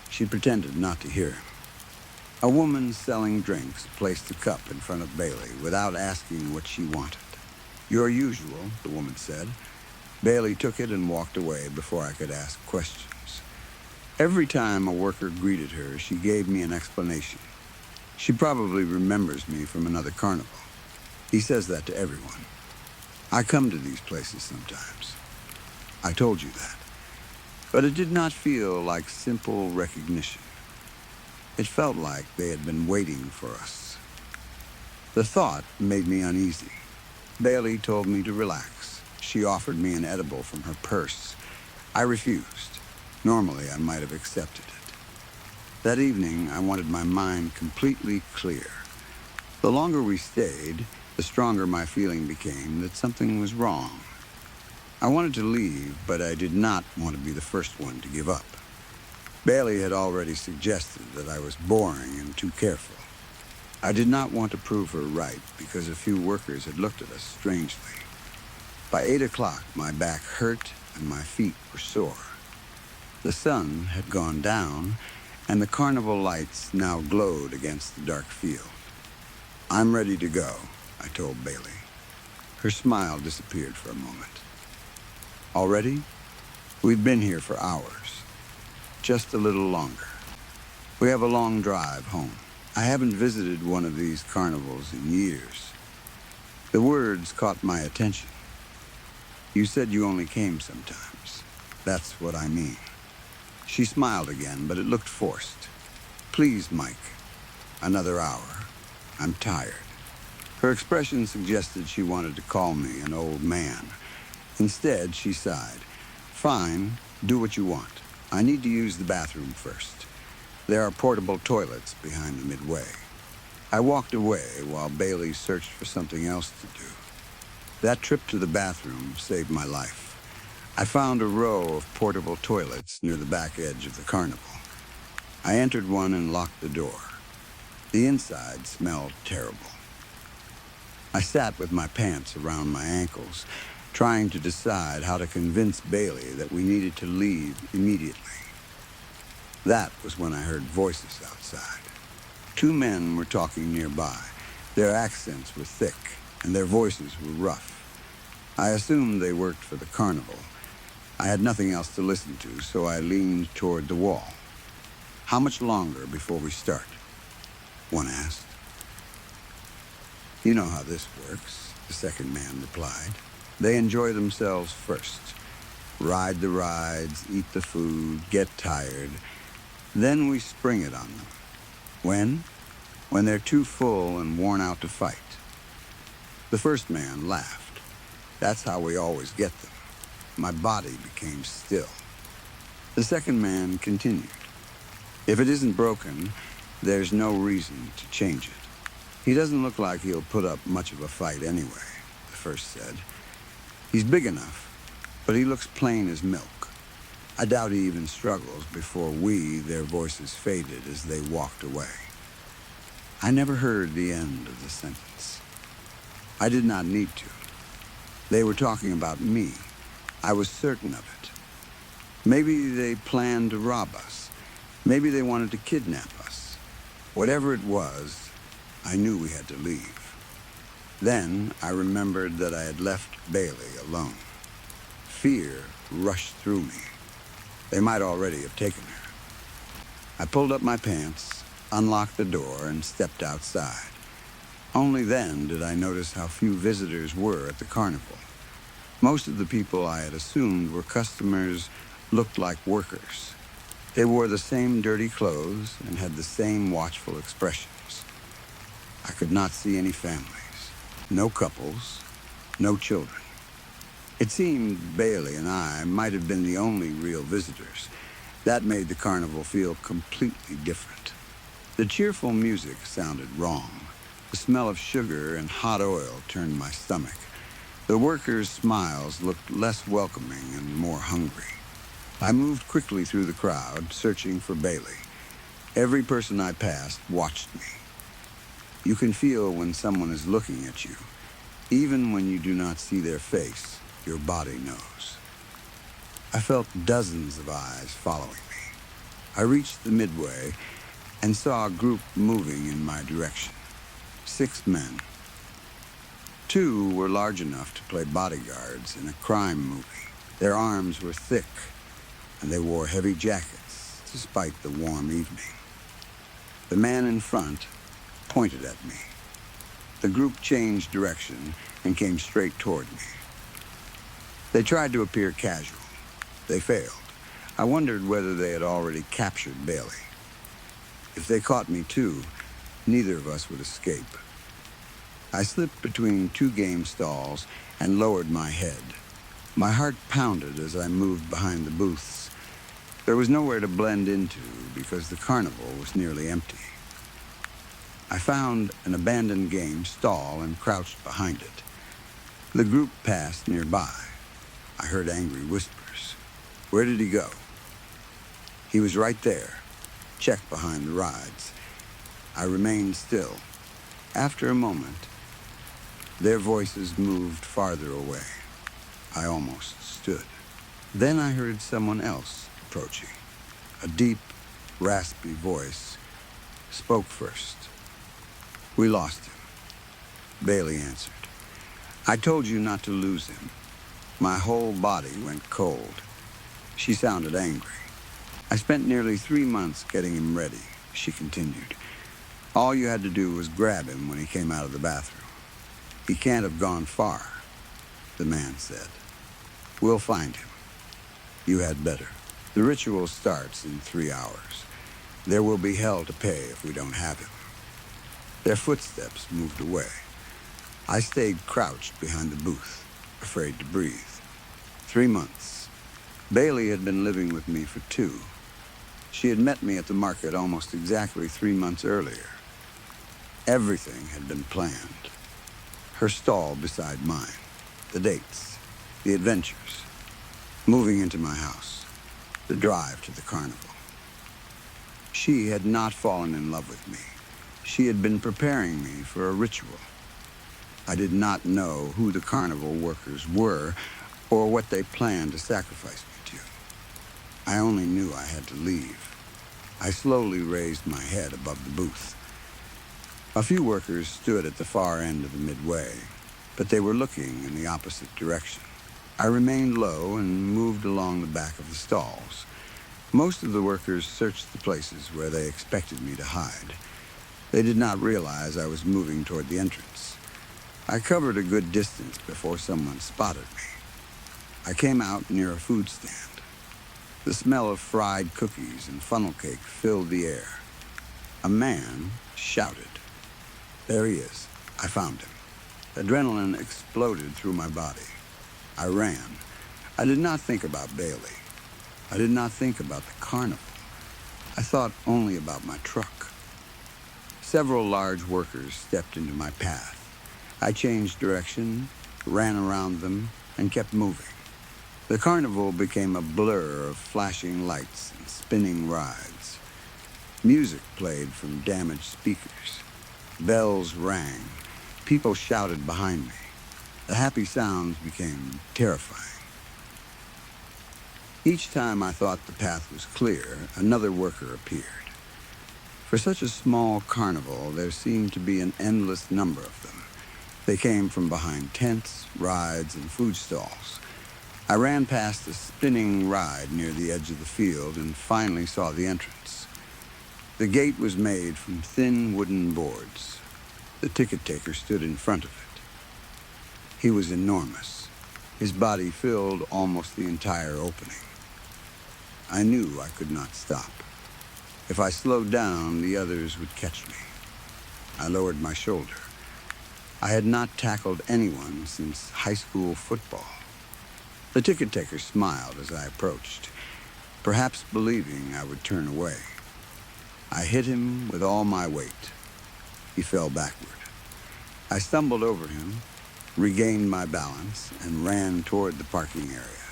She pretended not to hear him. A woman selling drinks placed a cup in front of Bailey without asking what she wanted. "Your usual," the woman said. Bailey took it and walked away before I could ask questions. Every time a worker greeted her, she gave me an explanation. She probably remembers me from another carnival. He says that to everyone. I come to these places sometimes. I told you that. But it did not feel like simple recognition. It felt like they had been waiting for us. The thought made me uneasy. Bailey told me to relax. She offered me an edible from her purse. I refused. Normally, I might have accepted it. That evening, I wanted my mind completely clear. The longer we stayed, the stronger my feeling became that something was wrong. I wanted to leave, but I did not want to be the first one to give up. Bailey had already suggested that I was boring and too careful. I did not want to prove her right because a few workers had looked at us strangely. By 8 o'clock, my back hurt and my feet were sore. The sun had gone down, and the carnival lights now glowed against the dark field. "I'm ready to go," I told Bailey. Her smile disappeared for a moment. "Already? We've been here for hours. Just a little longer. We have a long drive home. I haven't visited one of these carnivals in years." The words caught my attention. "You said you only came sometimes. That's what I mean." She smiled again, but it looked forced. "Please, Mike. Another hour. I'm tired." Her expression suggested she wanted to call me an old man. Instead, she sighed. "Fine. Do what you want. I need to use the bathroom first. There are portable toilets behind the midway." I walked away while Bailey searched for something else to do. That trip to the bathroom saved my life. I found a row of portable toilets near the back edge of the carnival. I entered one and locked the door. The inside smelled terrible. I sat with my pants around my ankles, trying to decide how to convince Bailey that we needed to leave immediately. That was when I heard voices outside. 2 men were talking nearby. Their accents were thick, and their voices were rough. I assumed they worked for the carnival. I had nothing else to listen to, so I leaned toward the wall. "How much longer before we start?" one asked. "You know how this works," the second man replied. "They enjoy themselves first. Ride the rides, eat the food, get tired. Then we spring it on them. When? When they're too full and worn out to fight." The first man laughed. "That's how we always get them." My body became still. The second man continued. "If it isn't broken, there's no reason to change it. He doesn't look like he'll put up much of a fight anyway, the first said. He's big enough, but he looks plain as milk. I doubt he even struggles before their voices faded as they walked away. I never heard the end of the sentence. I did not need to. They were talking about me. I was certain of it. Maybe they planned to rob us. Maybe they wanted to kidnap us. Whatever it was, I knew we had to leave. Then I remembered that I had left Bailey alone. Fear rushed through me. They might already have taken her. I pulled up my pants, unlocked the door, and stepped outside. Only then did I notice how few visitors were at the carnival. Most of the people I had assumed were customers looked like workers. They wore the same dirty clothes and had the same watchful expressions. I could not see any families, no couples, no children. It seemed Bailey and I might have been the only real visitors. That made the carnival feel completely different. The cheerful music sounded wrong. The smell of sugar and hot oil turned my stomach. The workers' smiles looked less welcoming and more hungry. I moved quickly through the crowd, searching for Bailey. Every person I passed watched me. You can feel when someone is looking at you. Even when you do not see their face, your body knows. I felt dozens of eyes following me. I reached the midway and saw a group moving in my direction. 6 men. 2 were large enough to play bodyguards in a crime movie. Their arms were thick, and they wore heavy jackets despite the warm evening. The man in front pointed at me. The group changed direction and came straight toward me. They tried to appear casual. They failed. I wondered whether they had already captured Bailey. If they caught me too, neither of us would escape. I slipped between 2 game stalls and lowered my head. My heart pounded as I moved behind the booths. There was nowhere to blend into because the carnival was nearly empty. I found an abandoned game stall and crouched behind it. The group passed nearby. I heard angry whispers. Where did he go? He was right there, checked behind the rides. I remained still. After a moment, their voices moved farther away. I almost stood. Then I heard someone else approaching. A deep, raspy voice spoke first. We lost him, Bailey answered. I told you not to lose him. My whole body went cold. She sounded angry. I spent nearly 3 months getting him ready, she continued. All you had to do was grab him when he came out of the bathroom. He can't have gone far, the man said. We'll find him. You had better. The ritual starts in 3 hours. There will be hell to pay if we don't have him. Their footsteps moved away. I stayed crouched behind the booth, afraid to breathe. 3 months. Bailey had been living with me for 2. She had met me at the market almost exactly 3 months earlier. Everything had been planned. Her stall beside mine, the dates, the adventures, moving into my house, the drive to the carnival. She had not fallen in love with me. She had been preparing me for a ritual. I did not know who the carnival workers were or what they planned to sacrifice me to. I only knew I had to leave. I slowly raised my head above the booth. A few workers stood at the far end of the midway, but they were looking in the opposite direction. I remained low and moved along the back of the stalls. Most of the workers searched the places where they expected me to hide. They did not realize I was moving toward the entrance. I covered a good distance before someone spotted me. I came out near a food stand. The smell of fried cookies and funnel cake filled the air. A man shouted. There he is. I found him. Adrenaline exploded through my body. I ran. I did not think about Bailey. I did not think about the carnival. I thought only about my truck. Several large workers stepped into my path. I changed direction, ran around them, and kept moving. The carnival became a blur of flashing lights and spinning rides. Music played from damaged speakers. Bells rang. People shouted behind me. The happy sounds became terrifying. Each time I thought the path was clear, another worker appeared. For such a small carnival, there seemed to be an endless number of them. They came from behind tents, rides, and food stalls. I ran past a spinning ride near the edge of the field and finally saw the entrance. The gate was made from thin wooden boards. The ticket taker stood in front of it. He was enormous. His body filled almost the entire opening. I knew I could not stop. If I slowed down, the others would catch me. I lowered my shoulder. I had not tackled anyone since high school football. The ticket taker smiled as I approached, perhaps believing I would turn away. I hit him with all my weight. He fell backward. I stumbled over him, regained my balance, and ran toward the parking area.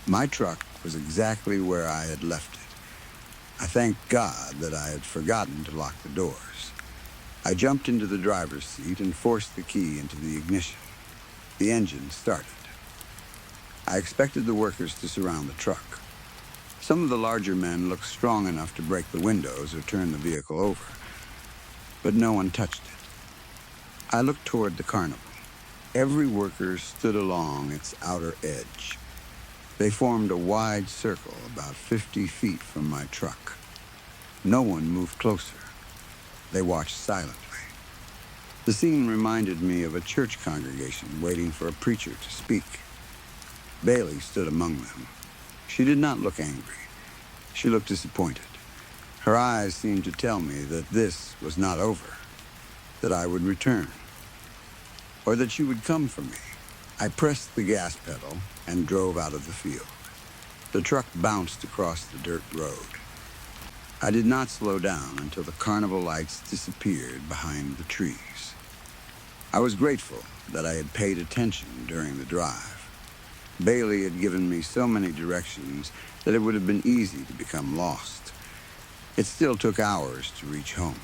My truck was exactly where I had left it. I thanked God that I had forgotten to lock the doors. I jumped into the driver's seat and forced the key into the ignition. The engine started. I expected the workers to surround the truck. Some of the larger men looked strong enough to break the windows or turn the vehicle over, but no one touched it. I looked toward the carnival. Every worker stood along its outer edge. They formed a wide circle about 50 feet from my truck. No one moved closer. They watched silently. The scene reminded me of a church congregation waiting for a preacher to speak. Bailey stood among them. She did not look angry. She looked disappointed. Her eyes seemed to tell me that this was not over, that I would return, or that she would come for me. I pressed the gas pedal and drove out of the field. The truck bounced across the dirt road. I did not slow down until the carnival lights disappeared behind the trees. I was grateful that I had paid attention during the drive. Bailey had given me so many directions that it would have been easy to become lost. It still took hours to reach home.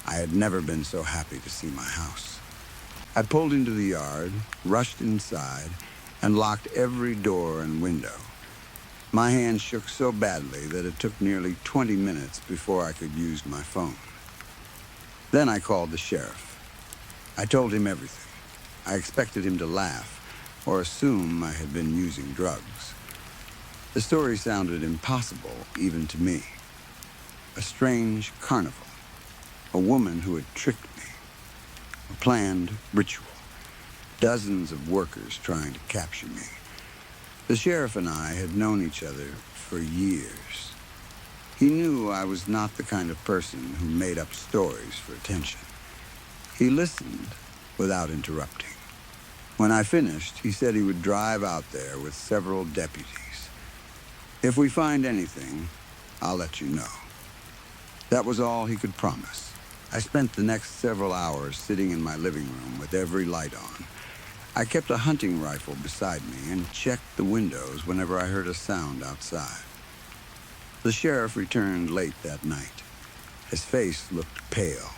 I had never been so happy to see my house. I pulled into the yard, rushed inside, and locked every door and window. My hands shook so badly that it took nearly 20 minutes before I could use my phone. Then I called the sheriff. I told him everything. I expected him to laugh or assume I had been using drugs. The story sounded impossible even to me. A strange carnival. A woman who had tricked me. A planned ritual. Dozens of workers trying to capture me. The sheriff and I had known each other for years. He knew I was not the kind of person who made up stories for attention. He listened without interrupting. When I finished, he said he would drive out there with several deputies. If we find anything, I'll let you know. That was all he could promise. I spent the next several hours sitting in my living room with every light on. I kept a hunting rifle beside me and checked the windows whenever I heard a sound outside. The sheriff returned late that night. His face looked pale.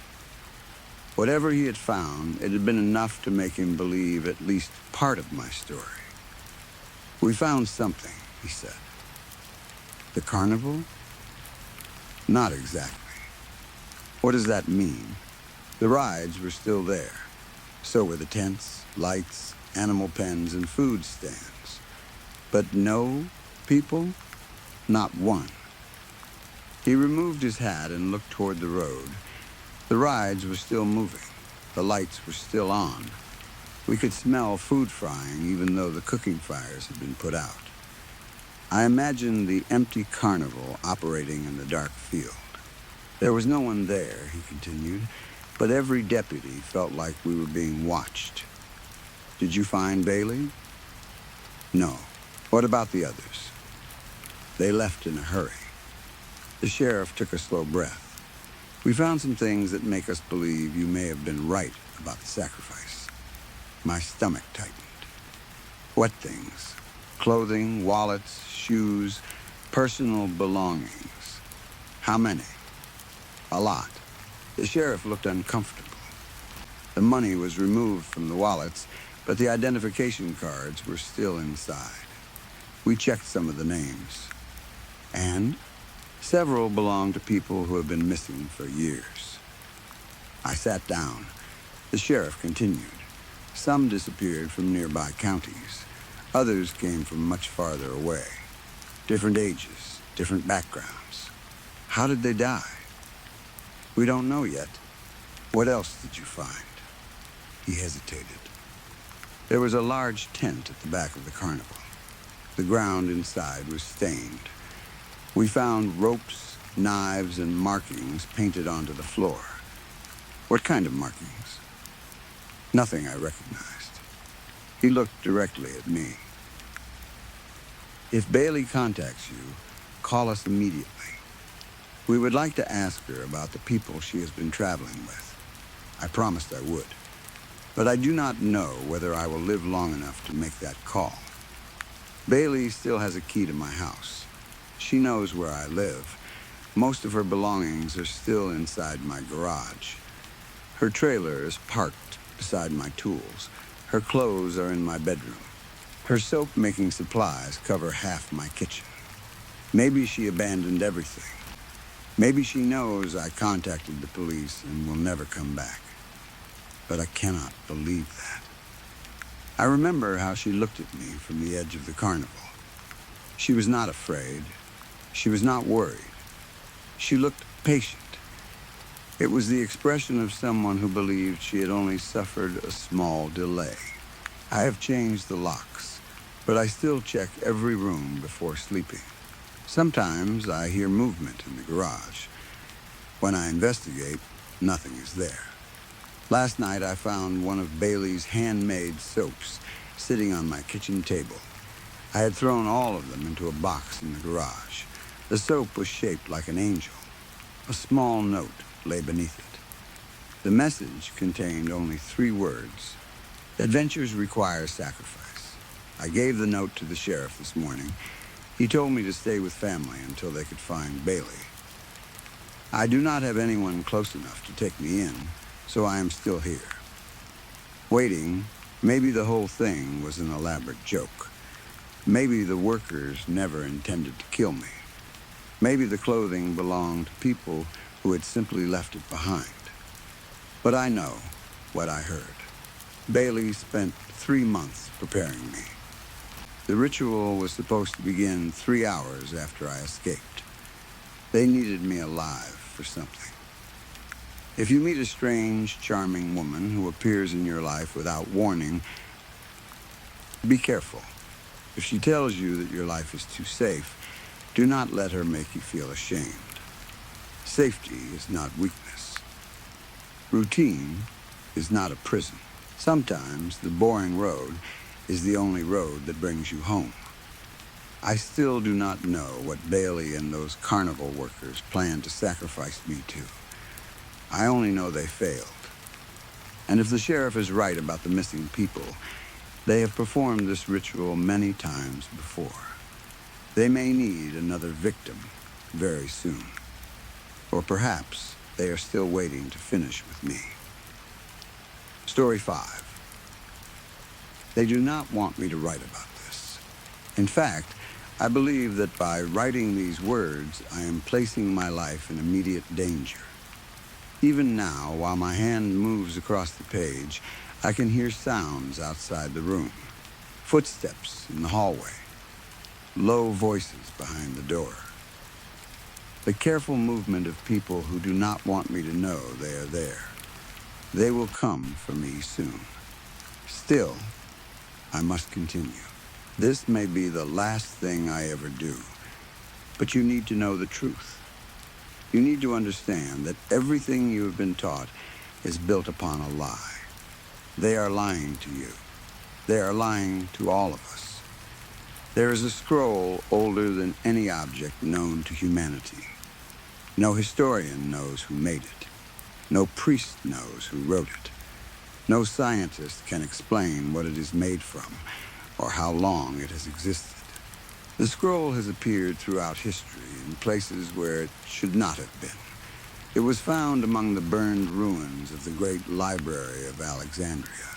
Whatever he had found, it had been enough to make him believe at least part of my story. We found something, he said. The carnival? Not exactly. What does that mean? The rides were still there. So were the tents, lights, animal pens, and food stands. But no people? Not one. He removed his hat and looked toward the road. The rides were still moving. The lights were still on. We could smell food frying even though the cooking fires had been put out. I imagined the empty carnival operating in the dark field. There was no one there, he continued, but every deputy felt like we were being watched. Did you find Bailey? No. What about the others? They left in a hurry. The sheriff took a slow breath. We found some things that make us believe you may have been right about the sacrifice. My stomach tightened. What things? Clothing, wallets, shoes, personal belongings. How many? A lot. The sheriff looked uncomfortable. The money was removed from the wallets, but the identification cards were still inside. We checked some of the names. And several belonged to people who have been missing for years. I sat down. The sheriff continued. Some disappeared from nearby counties. Others came from much farther away. Different ages, different backgrounds. How did they die? We don't know yet. What else did you find? He hesitated. There was a large tent at the back of the carnival. The ground inside was stained. We found ropes, knives, and markings painted onto the floor. What kind of markings? Nothing I recognized. He looked directly at me. If Bailey contacts you, call us immediately. We would like to ask her about the people she has been traveling with. I promised I would. But I do not know whether I will live long enough to make that call. Bailey still has a key to my house. She knows where I live. Most of her belongings are still inside my garage. Her trailer is parked beside my tools. Her clothes are in my bedroom. Her soap-making supplies cover half my kitchen. Maybe she abandoned everything. Maybe she knows I contacted the police and will never come back. But I cannot believe that. I remember how she looked at me from the edge of the carnival. She was not afraid. She was not worried. She looked patient. It was the expression of someone who believed she had only suffered a small delay. I have changed the locks, but I still check every room before sleeping. Sometimes I hear movement in the garage. When I investigate, nothing is there. Last night I found one of Bailey's handmade soaps sitting on my kitchen table. I had thrown all of them into a box in the garage. The soap was shaped like an angel. A small note lay beneath it. The message contained only 3 words. Adventures require sacrifice. I gave the note to the sheriff this morning. He told me to stay with family until they could find Bailey. I do not have anyone close enough to take me in, so I am still here. Waiting, maybe the whole thing was an elaborate joke. Maybe the workers never intended to kill me. Maybe the clothing belonged to people who had simply left it behind. But I know what I heard. Bailey spent 3 months preparing me. The ritual was supposed to begin 3 hours after I escaped. They needed me alive for something. If you meet a strange, charming woman who appears in your life without warning, be careful. If she tells you that your life is too safe, do not let her make you feel ashamed. Safety is not weakness. Routine is not a prison. Sometimes the boring road is the only road that brings you home. I still do not know what Bailey and those carnival workers planned to sacrifice me to. I only know they failed. And if the sheriff is right about the missing people, they have performed this ritual many times before. They may need another victim very soon. Or perhaps they are still waiting to finish with me. Story 5. They do not want me to write about this. In fact, I believe that by writing these words, I am placing my life in immediate danger. Even now, while my hand moves across the page, I can hear sounds outside the room. Footsteps in the hallway. Low voices behind the door. The careful movement of people who do not want me to know they are there. They will come for me soon. Still, I must continue. This may be the last thing I ever do, but you need to know the truth. You need to understand that everything you have been taught is built upon a lie. They are lying to you. They are lying to all of us. There is a scroll older than any object known to humanity. No historian knows who made it. No priest knows who wrote it. No scientist can explain what it is made from or how long it has existed. The scroll has appeared throughout history in places where it should not have been. It was found among the burned ruins of the great library of Alexandria.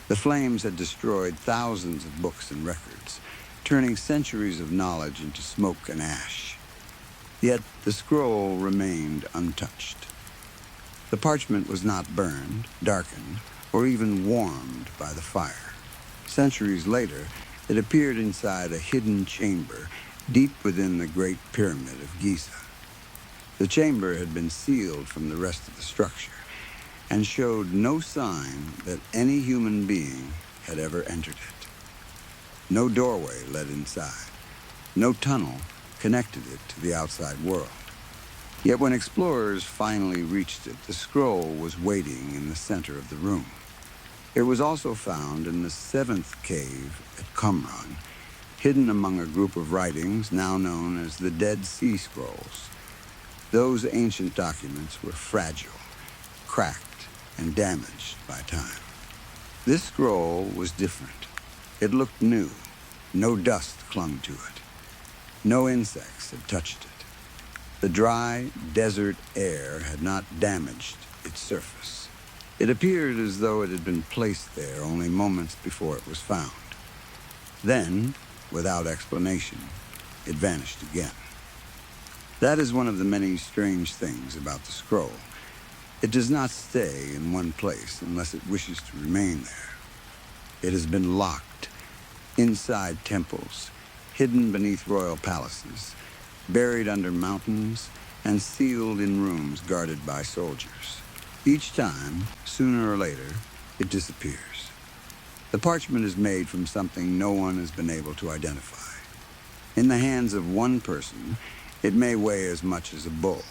The flames had destroyed thousands of books and records, turning centuries of knowledge into smoke and ash. Yet the scroll remained untouched. The parchment was not burned, darkened, or even warmed by the fire. Centuries later, it appeared inside a hidden chamber deep within the Great Pyramid of Giza. The chamber had been sealed from the rest of the structure and showed no sign that any human being had ever entered it. No doorway led inside. No tunnel connected it to the outside world. Yet when explorers finally reached it, the scroll was waiting in the center of the room. It was also found in the seventh cave at Qumran, hidden among a group of writings now known as the Dead Sea Scrolls. Those ancient documents were fragile, cracked, and damaged by time. This scroll was different. It looked new. No dust clung to it. No insects had touched it. The dry, desert air had not damaged its surface. It appeared as though it had been placed there only moments before it was found. Then, without explanation, it vanished again. That is one of the many strange things about the scroll. It does not stay in one place unless it wishes to remain there. It has been locked inside temples, hidden beneath royal palaces, buried under mountains, and sealed in rooms guarded by soldiers. Each time, sooner or later, it disappears. The parchment is made from something no one has been able to identify. In the hands of one person, it may weigh as much as a bull.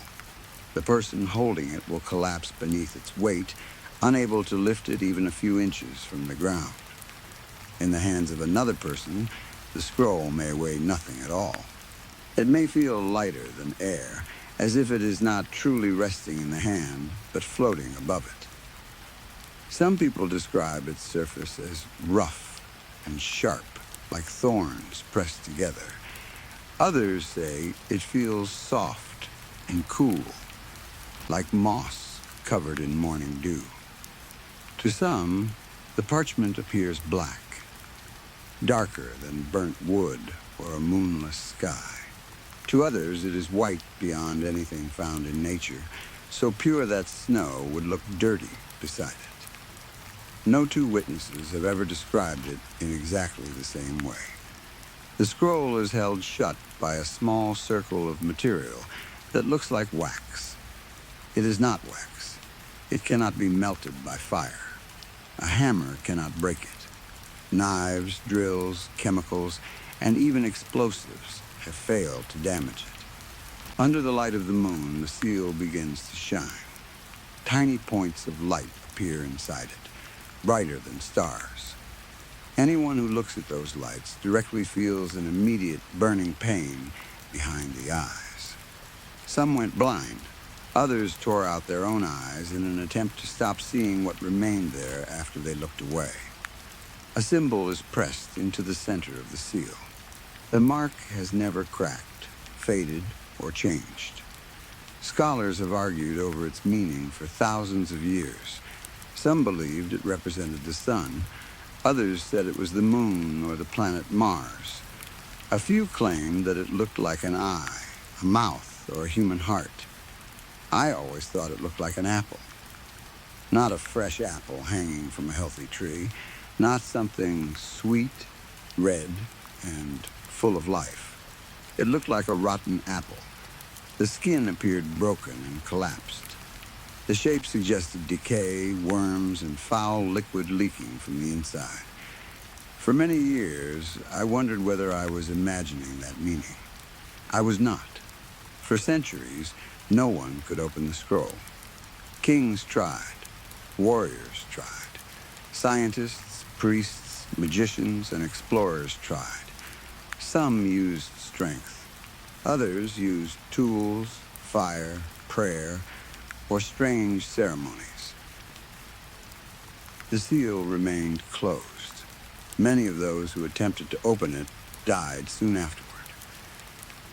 The person holding it will collapse beneath its weight, unable to lift it even a few inches from the ground. In the hands of another person, the scroll may weigh nothing at all. It may feel lighter than air, as if it is not truly resting in the hand, but floating above it. Some people describe its surface as rough and sharp, like thorns pressed together. Others say it feels soft and cool, like moss covered in morning dew. To some, the parchment appears black, darker than burnt wood or a moonless sky. To others, it is white beyond anything found in nature, so pure that snow would look dirty beside it. No two witnesses have ever described it in exactly the same way. The scroll is held shut by a small circle of material that looks like wax. It is not wax. It cannot be melted by fire. A hammer cannot break it. Knives, drills, chemicals, and even explosives have failed to damage it. Under the light of the moon, the seal begins to shine. Tiny points of light appear inside it, brighter than stars. Anyone who looks at those lights directly feels an immediate burning pain behind the eyes. Some went blind. Others tore out their own eyes in an attempt to stop seeing what remained there after they looked away. A symbol is pressed into the center of the seal. The mark has never cracked, faded, or changed. Scholars have argued over its meaning for thousands of years. Some believed it represented the sun. Others said it was the moon or the planet Mars. A few claimed that it looked like an eye, a mouth, or a human heart. I always thought it looked like an apple. Not a fresh apple hanging from a healthy tree, not something sweet, red, and full of life. It looked like a rotten apple. The skin appeared broken and collapsed. The shape suggested decay, worms, and foul liquid leaking from the inside. For many years, I wondered whether I was imagining that meaning. I was not. For centuries, no one could open the scroll. Kings tried. Warriors tried. Scientists, priests, magicians, and explorers tried. Some used strength. Others used tools, fire, prayer, or strange ceremonies. The seal remained closed. Many of those who attempted to open it died soon afterward.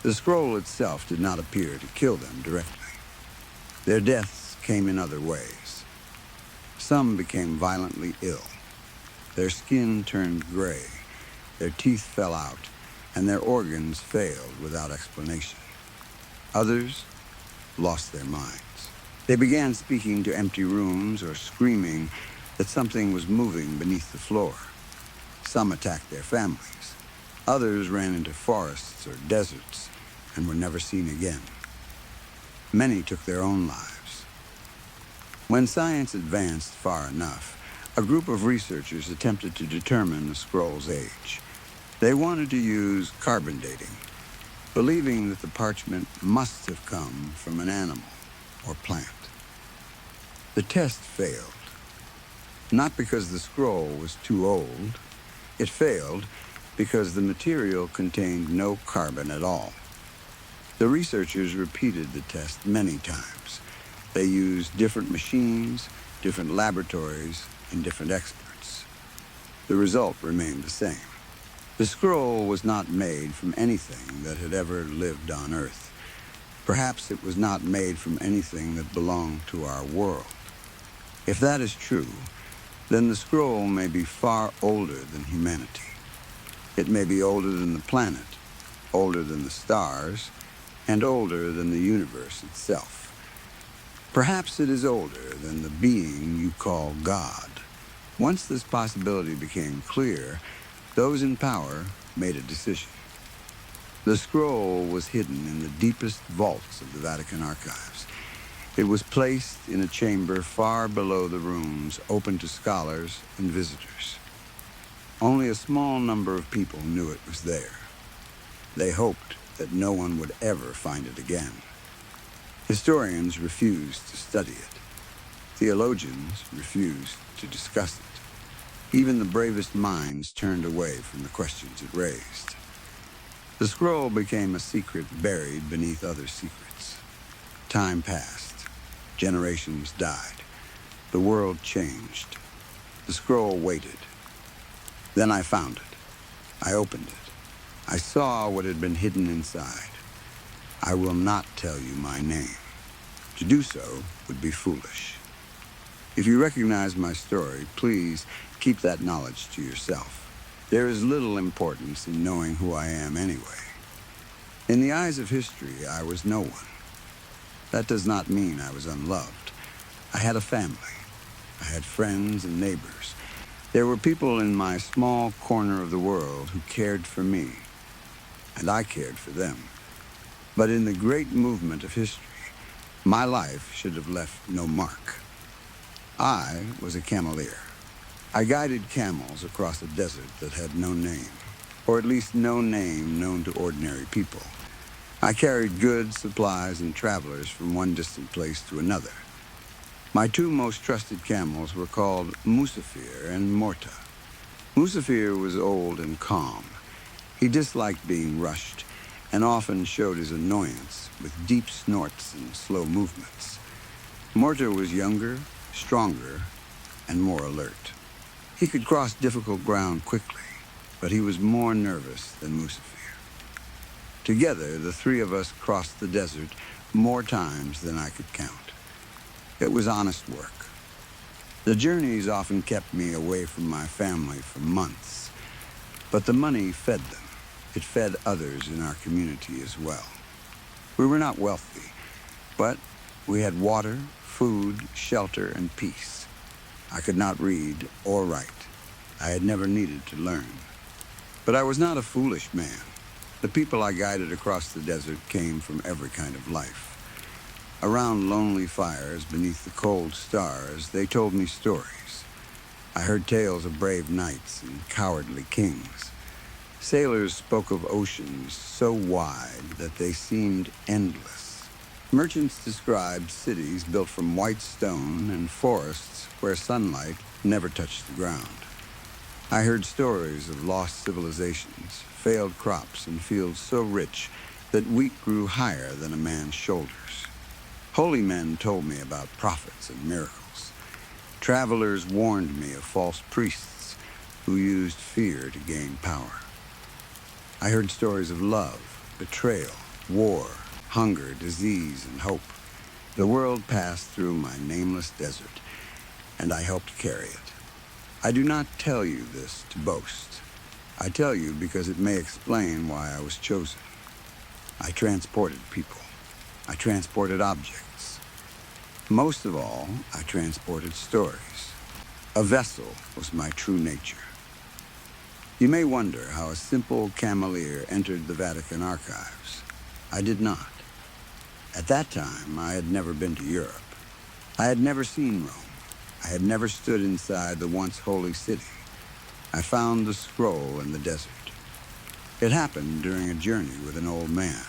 The scroll itself did not appear to kill them directly. Their deaths came in other ways. Some became violently ill. Their skin turned gray, their teeth fell out, and their organs failed without explanation. Others lost their minds. They began speaking to empty rooms or screaming that something was moving beneath the floor. Some attacked their families. Others ran into forests or deserts and were never seen again. Many took their own lives. When science advanced far enough, a group of researchers attempted to determine the scroll's age. They wanted to use carbon dating, believing that the parchment must have come from an animal or plant. The test failed, not because the scroll was too old. It failed because the material contained no carbon at all. The researchers repeated the test many times. They used different machines, different laboratories, and different experts. The result remained the same. The scroll was not made from anything that had ever lived on Earth. Perhaps it was not made from anything that belonged to our world. If that is true, then the scroll may be far older than humanity. It may be older than the planet, older than the stars, and older than the universe itself. Perhaps it is older than the being you call God. Once this possibility became clear, those in power made a decision. The scroll was hidden in the deepest vaults of the Vatican archives. It was placed in a chamber far below the rooms open to scholars and visitors. Only a small number of people knew it was there. They hoped that no one would ever find it again. Historians refused to study it. Theologians refused to discuss it. Even the bravest minds turned away from the questions it raised. The scroll became a secret buried beneath other secrets. Time passed. Generations died. The world changed. The scroll waited. Then I found it. I opened it. I saw what had been hidden inside. I will not tell you my name. To do so would be foolish. If you recognize my story, please keep that knowledge to yourself. There is little importance in knowing who I am anyway. In the eyes of history, I was no one. That does not mean I was unloved. I had a family. I had friends and neighbors. There were people in my small corner of the world who cared for me, and I cared for them. But in the great movement of history, my life should have left no mark. I was a cameleer. I guided camels across a desert that had no name, or at least no name known to ordinary people. I carried goods, supplies, and travelers from one distant place to another. My two most trusted camels were called Musafir and Morta. Musafir was old and calm. He disliked being rushed and often showed his annoyance with deep snorts and slow movements. Morta was younger, stronger, and more alert. He could cross difficult ground quickly, but he was more nervous than Musafir. Together, the three of us crossed the desert more times than I could count. It was honest work. The journeys often kept me away from my family for months, but the money fed them. It fed others in our community as well. We were not wealthy, but we had water, food, shelter, and peace. I could not read or write. I had never needed to learn. But I was not a foolish man. The people I guided across the desert came from every kind of life. Around lonely fires beneath the cold stars, they told me stories. I heard tales of brave knights and cowardly kings. Sailors spoke of oceans so wide that they seemed endless. Merchants described cities built from white stone and forests where sunlight never touched the ground. I heard stories of lost civilizations, failed crops, and fields so rich that wheat grew higher than a man's shoulders. Holy men told me about prophets and miracles. Travelers warned me of false priests who used fear to gain power. I heard stories of love, betrayal, war, hunger, disease, and hope. The world passed through my nameless desert, and I helped carry it. I do not tell you this to boast. I tell you because it may explain why I was chosen. I transported people. I transported objects. Most of all, I transported stories. A vessel was my true nature. You may wonder how a simple cameleer entered the Vatican archives. I did not. At that time, I had never been to Europe. I had never seen Rome. I had never stood inside the once holy city. I found the scroll in the desert. It happened during a journey with an old man.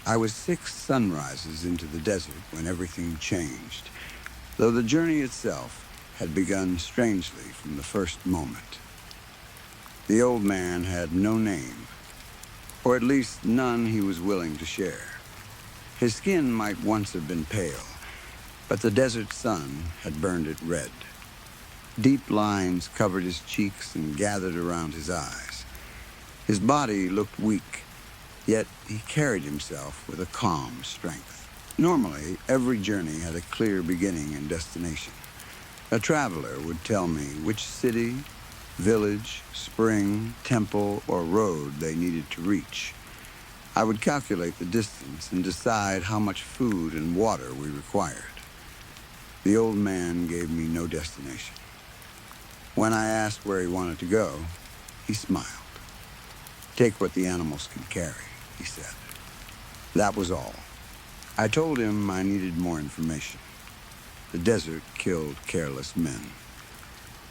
I was 6 sunrises into the desert when everything changed, though the journey itself had begun strangely from the first moment. The old man had no name, or at least none he was willing to share. His skin might once have been pale, but the desert sun had burned it red. Deep lines covered his cheeks and gathered around his eyes. His body looked weak, yet he carried himself with a calm strength. Normally, every journey had a clear beginning and destination. A traveler would tell me which city, village, spring, temple, or road they needed to reach. I would calculate the distance and decide how much food and water we required. The old man gave me no destination. When I asked where he wanted to go, he smiled. "Take what the animals can carry," he said. That was all. I told him I needed more information. The desert killed careless men.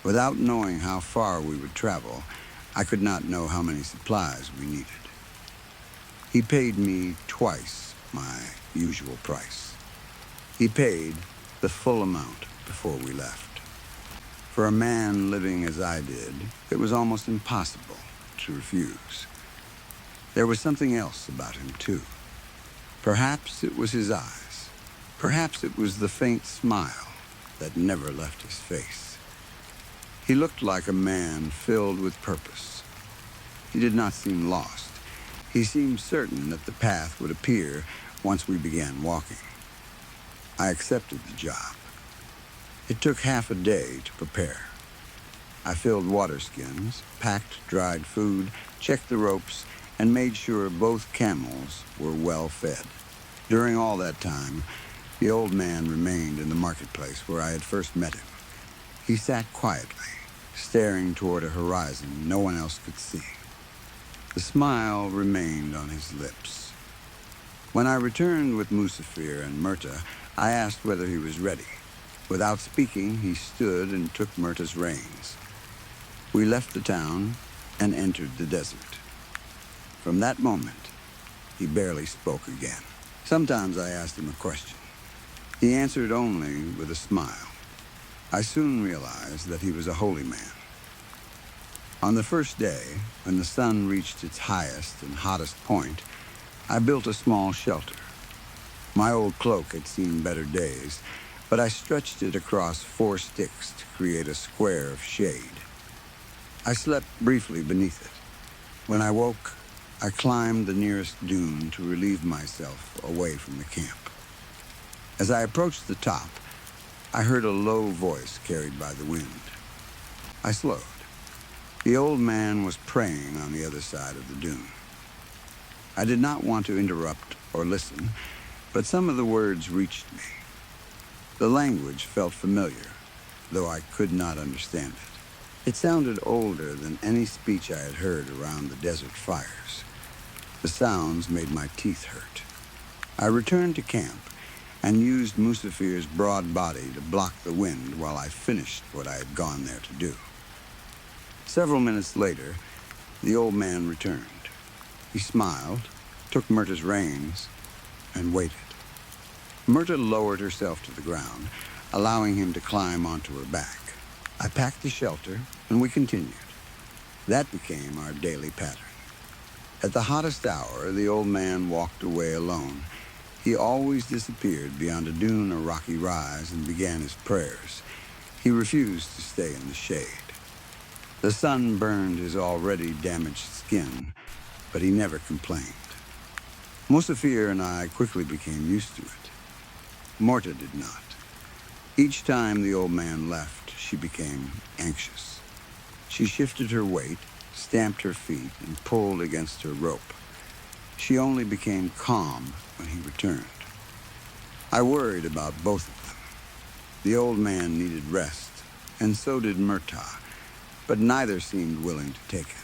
Without knowing how far we would travel, I could not know how many supplies we needed. He paid me twice my usual price. He paid the full amount before we left. For a man living as I did, it was almost impossible to refuse. There was something else about him, too. Perhaps it was his eyes. Perhaps it was the faint smile that never left his face. He looked like a man filled with purpose. He did not seem lost. He seemed certain that the path would appear once we began walking. I accepted the job. It took half a day to prepare. I filled water skins, packed dried food, checked the ropes, and made sure both camels were well fed. During all that time, the old man remained in the marketplace where I had first met him. He sat quietly, staring toward a horizon no one else could see. The smile remained on his lips. When I returned with Musafir and Myrta, I asked whether he was ready. Without speaking, he stood and took Myrta's reins. We left the town and entered the desert. From that moment, he barely spoke again. Sometimes I asked him a question. He answered only with a smile. I soon realized that he was a holy man. On the first day, when the sun reached its highest and hottest point, I built a small shelter. My old cloak had seen better days, but I stretched it across 4 sticks to create a square of shade. I slept briefly beneath it. When I woke, I climbed the nearest dune to relieve myself away from the camp. As I approached the top, I heard a low voice carried by the wind. I slowed. The old man was praying on the other side of the dune. I did not want to interrupt or listen, but some of the words reached me. The language felt familiar, though I could not understand it. It sounded older than any speech I had heard around the desert fires. The sounds made my teeth hurt. I returned to camp and used Musafir's broad body to block the wind while I finished what I had gone there to do. Several minutes later, the old man returned. He smiled, took Myrta's reins, and waited. Myrta lowered herself to the ground, allowing him to climb onto her back. I packed the shelter, and we continued. That became our daily pattern. At the hottest hour, the old man walked away alone. He always disappeared beyond a dune or rocky rise and began his prayers. He refused to stay in the shade. The sun burned his already damaged skin, but he never complained. Musafir and I quickly became used to it. Morta did not. Each time the old man left, she became anxious. She shifted her weight, stamped her feet, and pulled against her rope. She only became calm when he returned. I worried about both of them. The old man needed rest, and so did Murtagh, but neither seemed willing to take it.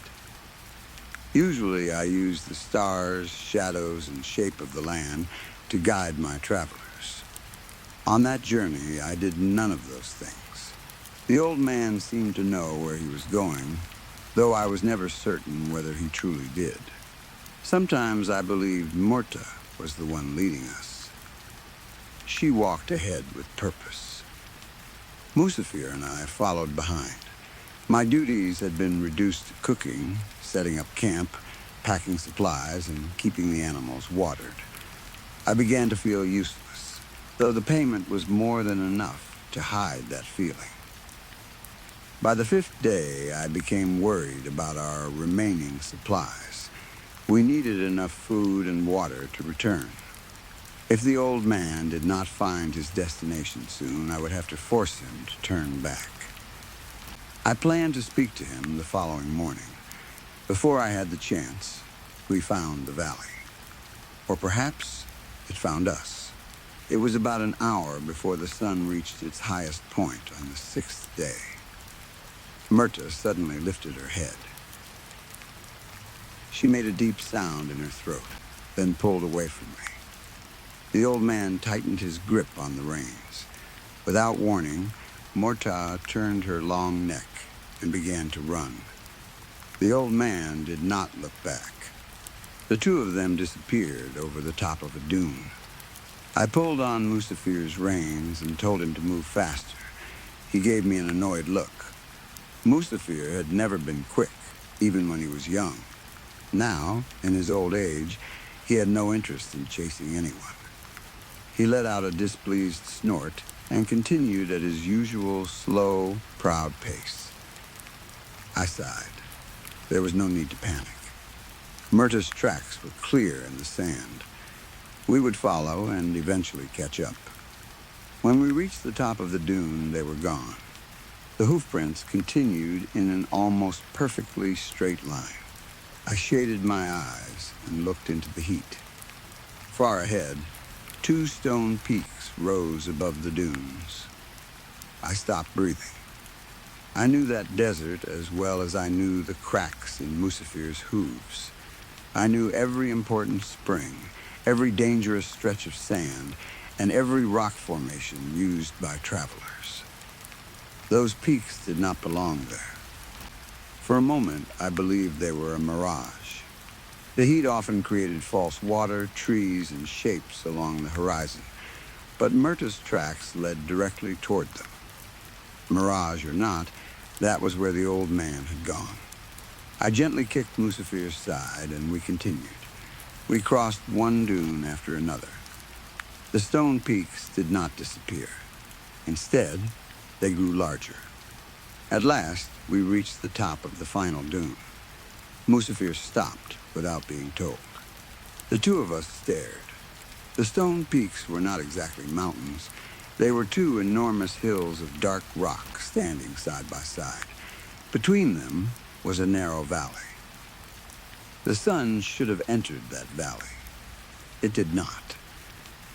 Usually I used the stars, shadows, and shape of the land to guide my travelers. On that journey, I did none of those things. The old man seemed to know where he was going, though I was never certain whether he truly did. Sometimes I believed Murtagh was the one leading us. She walked ahead with purpose. Musafir and I followed behind. My duties had been reduced to cooking, setting up camp, packing supplies, and keeping the animals watered. I began to feel useless, though the payment was more than enough to hide that feeling. By the 5th day, I became worried about our remaining supplies. We needed enough food and water to return. If the old man did not find his destination soon, I would have to force him to turn back. I planned to speak to him the following morning. Before I had the chance, we found the valley. Or perhaps it found us. It was about an hour before the sun reached its highest point on the 6th day. Murtagh suddenly lifted her head. She made a deep sound in her throat, then pulled away from me. The old man tightened his grip on the reins. Without warning, Murtagh turned her long neck and began to run. The old man did not look back. The two of them disappeared over the top of a dune. I pulled on Musafir's reins and told him to move faster. He gave me an annoyed look. Musafir had never been quick, even when he was young. Now, in his old age, he had no interest in chasing anyone. He let out a displeased snort and continued at his usual slow, proud pace. I sighed. There was no need to panic. Murtagh's tracks were clear in the sand. We would follow and eventually catch up. When we reached the top of the dune, they were gone. The hoofprints continued in an almost perfectly straight line. I shaded my eyes and looked into the heat. Far ahead, 2 stone peaks rose above the dunes. I stopped breathing. I knew that desert as well as I knew the cracks in Musafir's hooves. I knew every important spring, every dangerous stretch of sand, and every rock formation used by travelers. Those peaks did not belong there. For a moment, I believed they were a mirage. The heat often created false water, trees, and shapes along the horizon, but Murtagh's tracks led directly toward them. Mirage or not, that was where the old man had gone. I gently kicked Musafir's side, and we continued. We crossed one dune after another. The stone peaks did not disappear. Instead, they grew larger. At last, we reached the top of the final dune. Musafir stopped without being told. The two of us stared. The stone peaks were not exactly mountains. They were 2 enormous hills of dark rock standing side by side. Between them was a narrow valley. The sun should have entered that valley. It did not.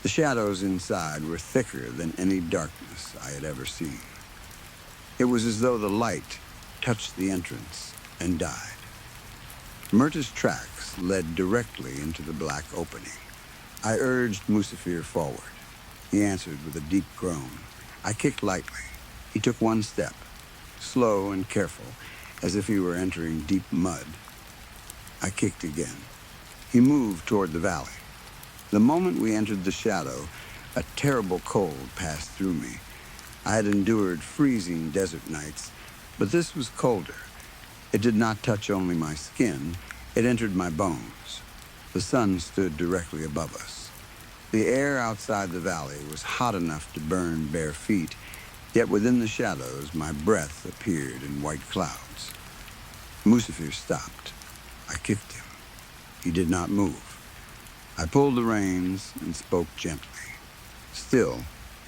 The shadows inside were thicker than any darkness I had ever seen. It was as though the light touched the entrance and died. Murtagh's tracks led directly into the black opening. I urged Musafir forward. He answered with a deep groan. I kicked lightly. He took one step, slow and careful, as if he were entering deep mud. I kicked again. He moved toward the valley. The moment we entered the shadow, a terrible cold passed through me. I had endured freezing desert nights, but this was colder. It did not touch only my skin, It entered my bones. The sun stood directly above us. The air outside the valley was hot enough to burn bare feet, yet within the shadows my breath appeared in white clouds. Musafir stopped. I kicked him. He did not move. I pulled the reins and spoke gently. Still,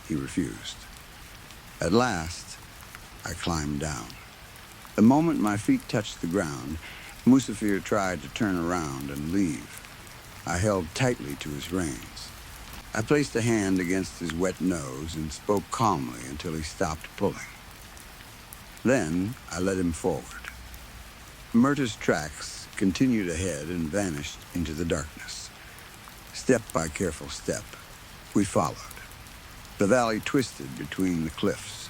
he refused. At last, I climbed down. The moment my feet touched the ground, Musafir tried to turn around and leave. I held tightly to his reins. I placed a hand against his wet nose and spoke calmly until he stopped pulling. Then I led him forward. Myrta's tracks continued ahead and vanished into the darkness. Step by careful step, we followed. The valley twisted between the cliffs,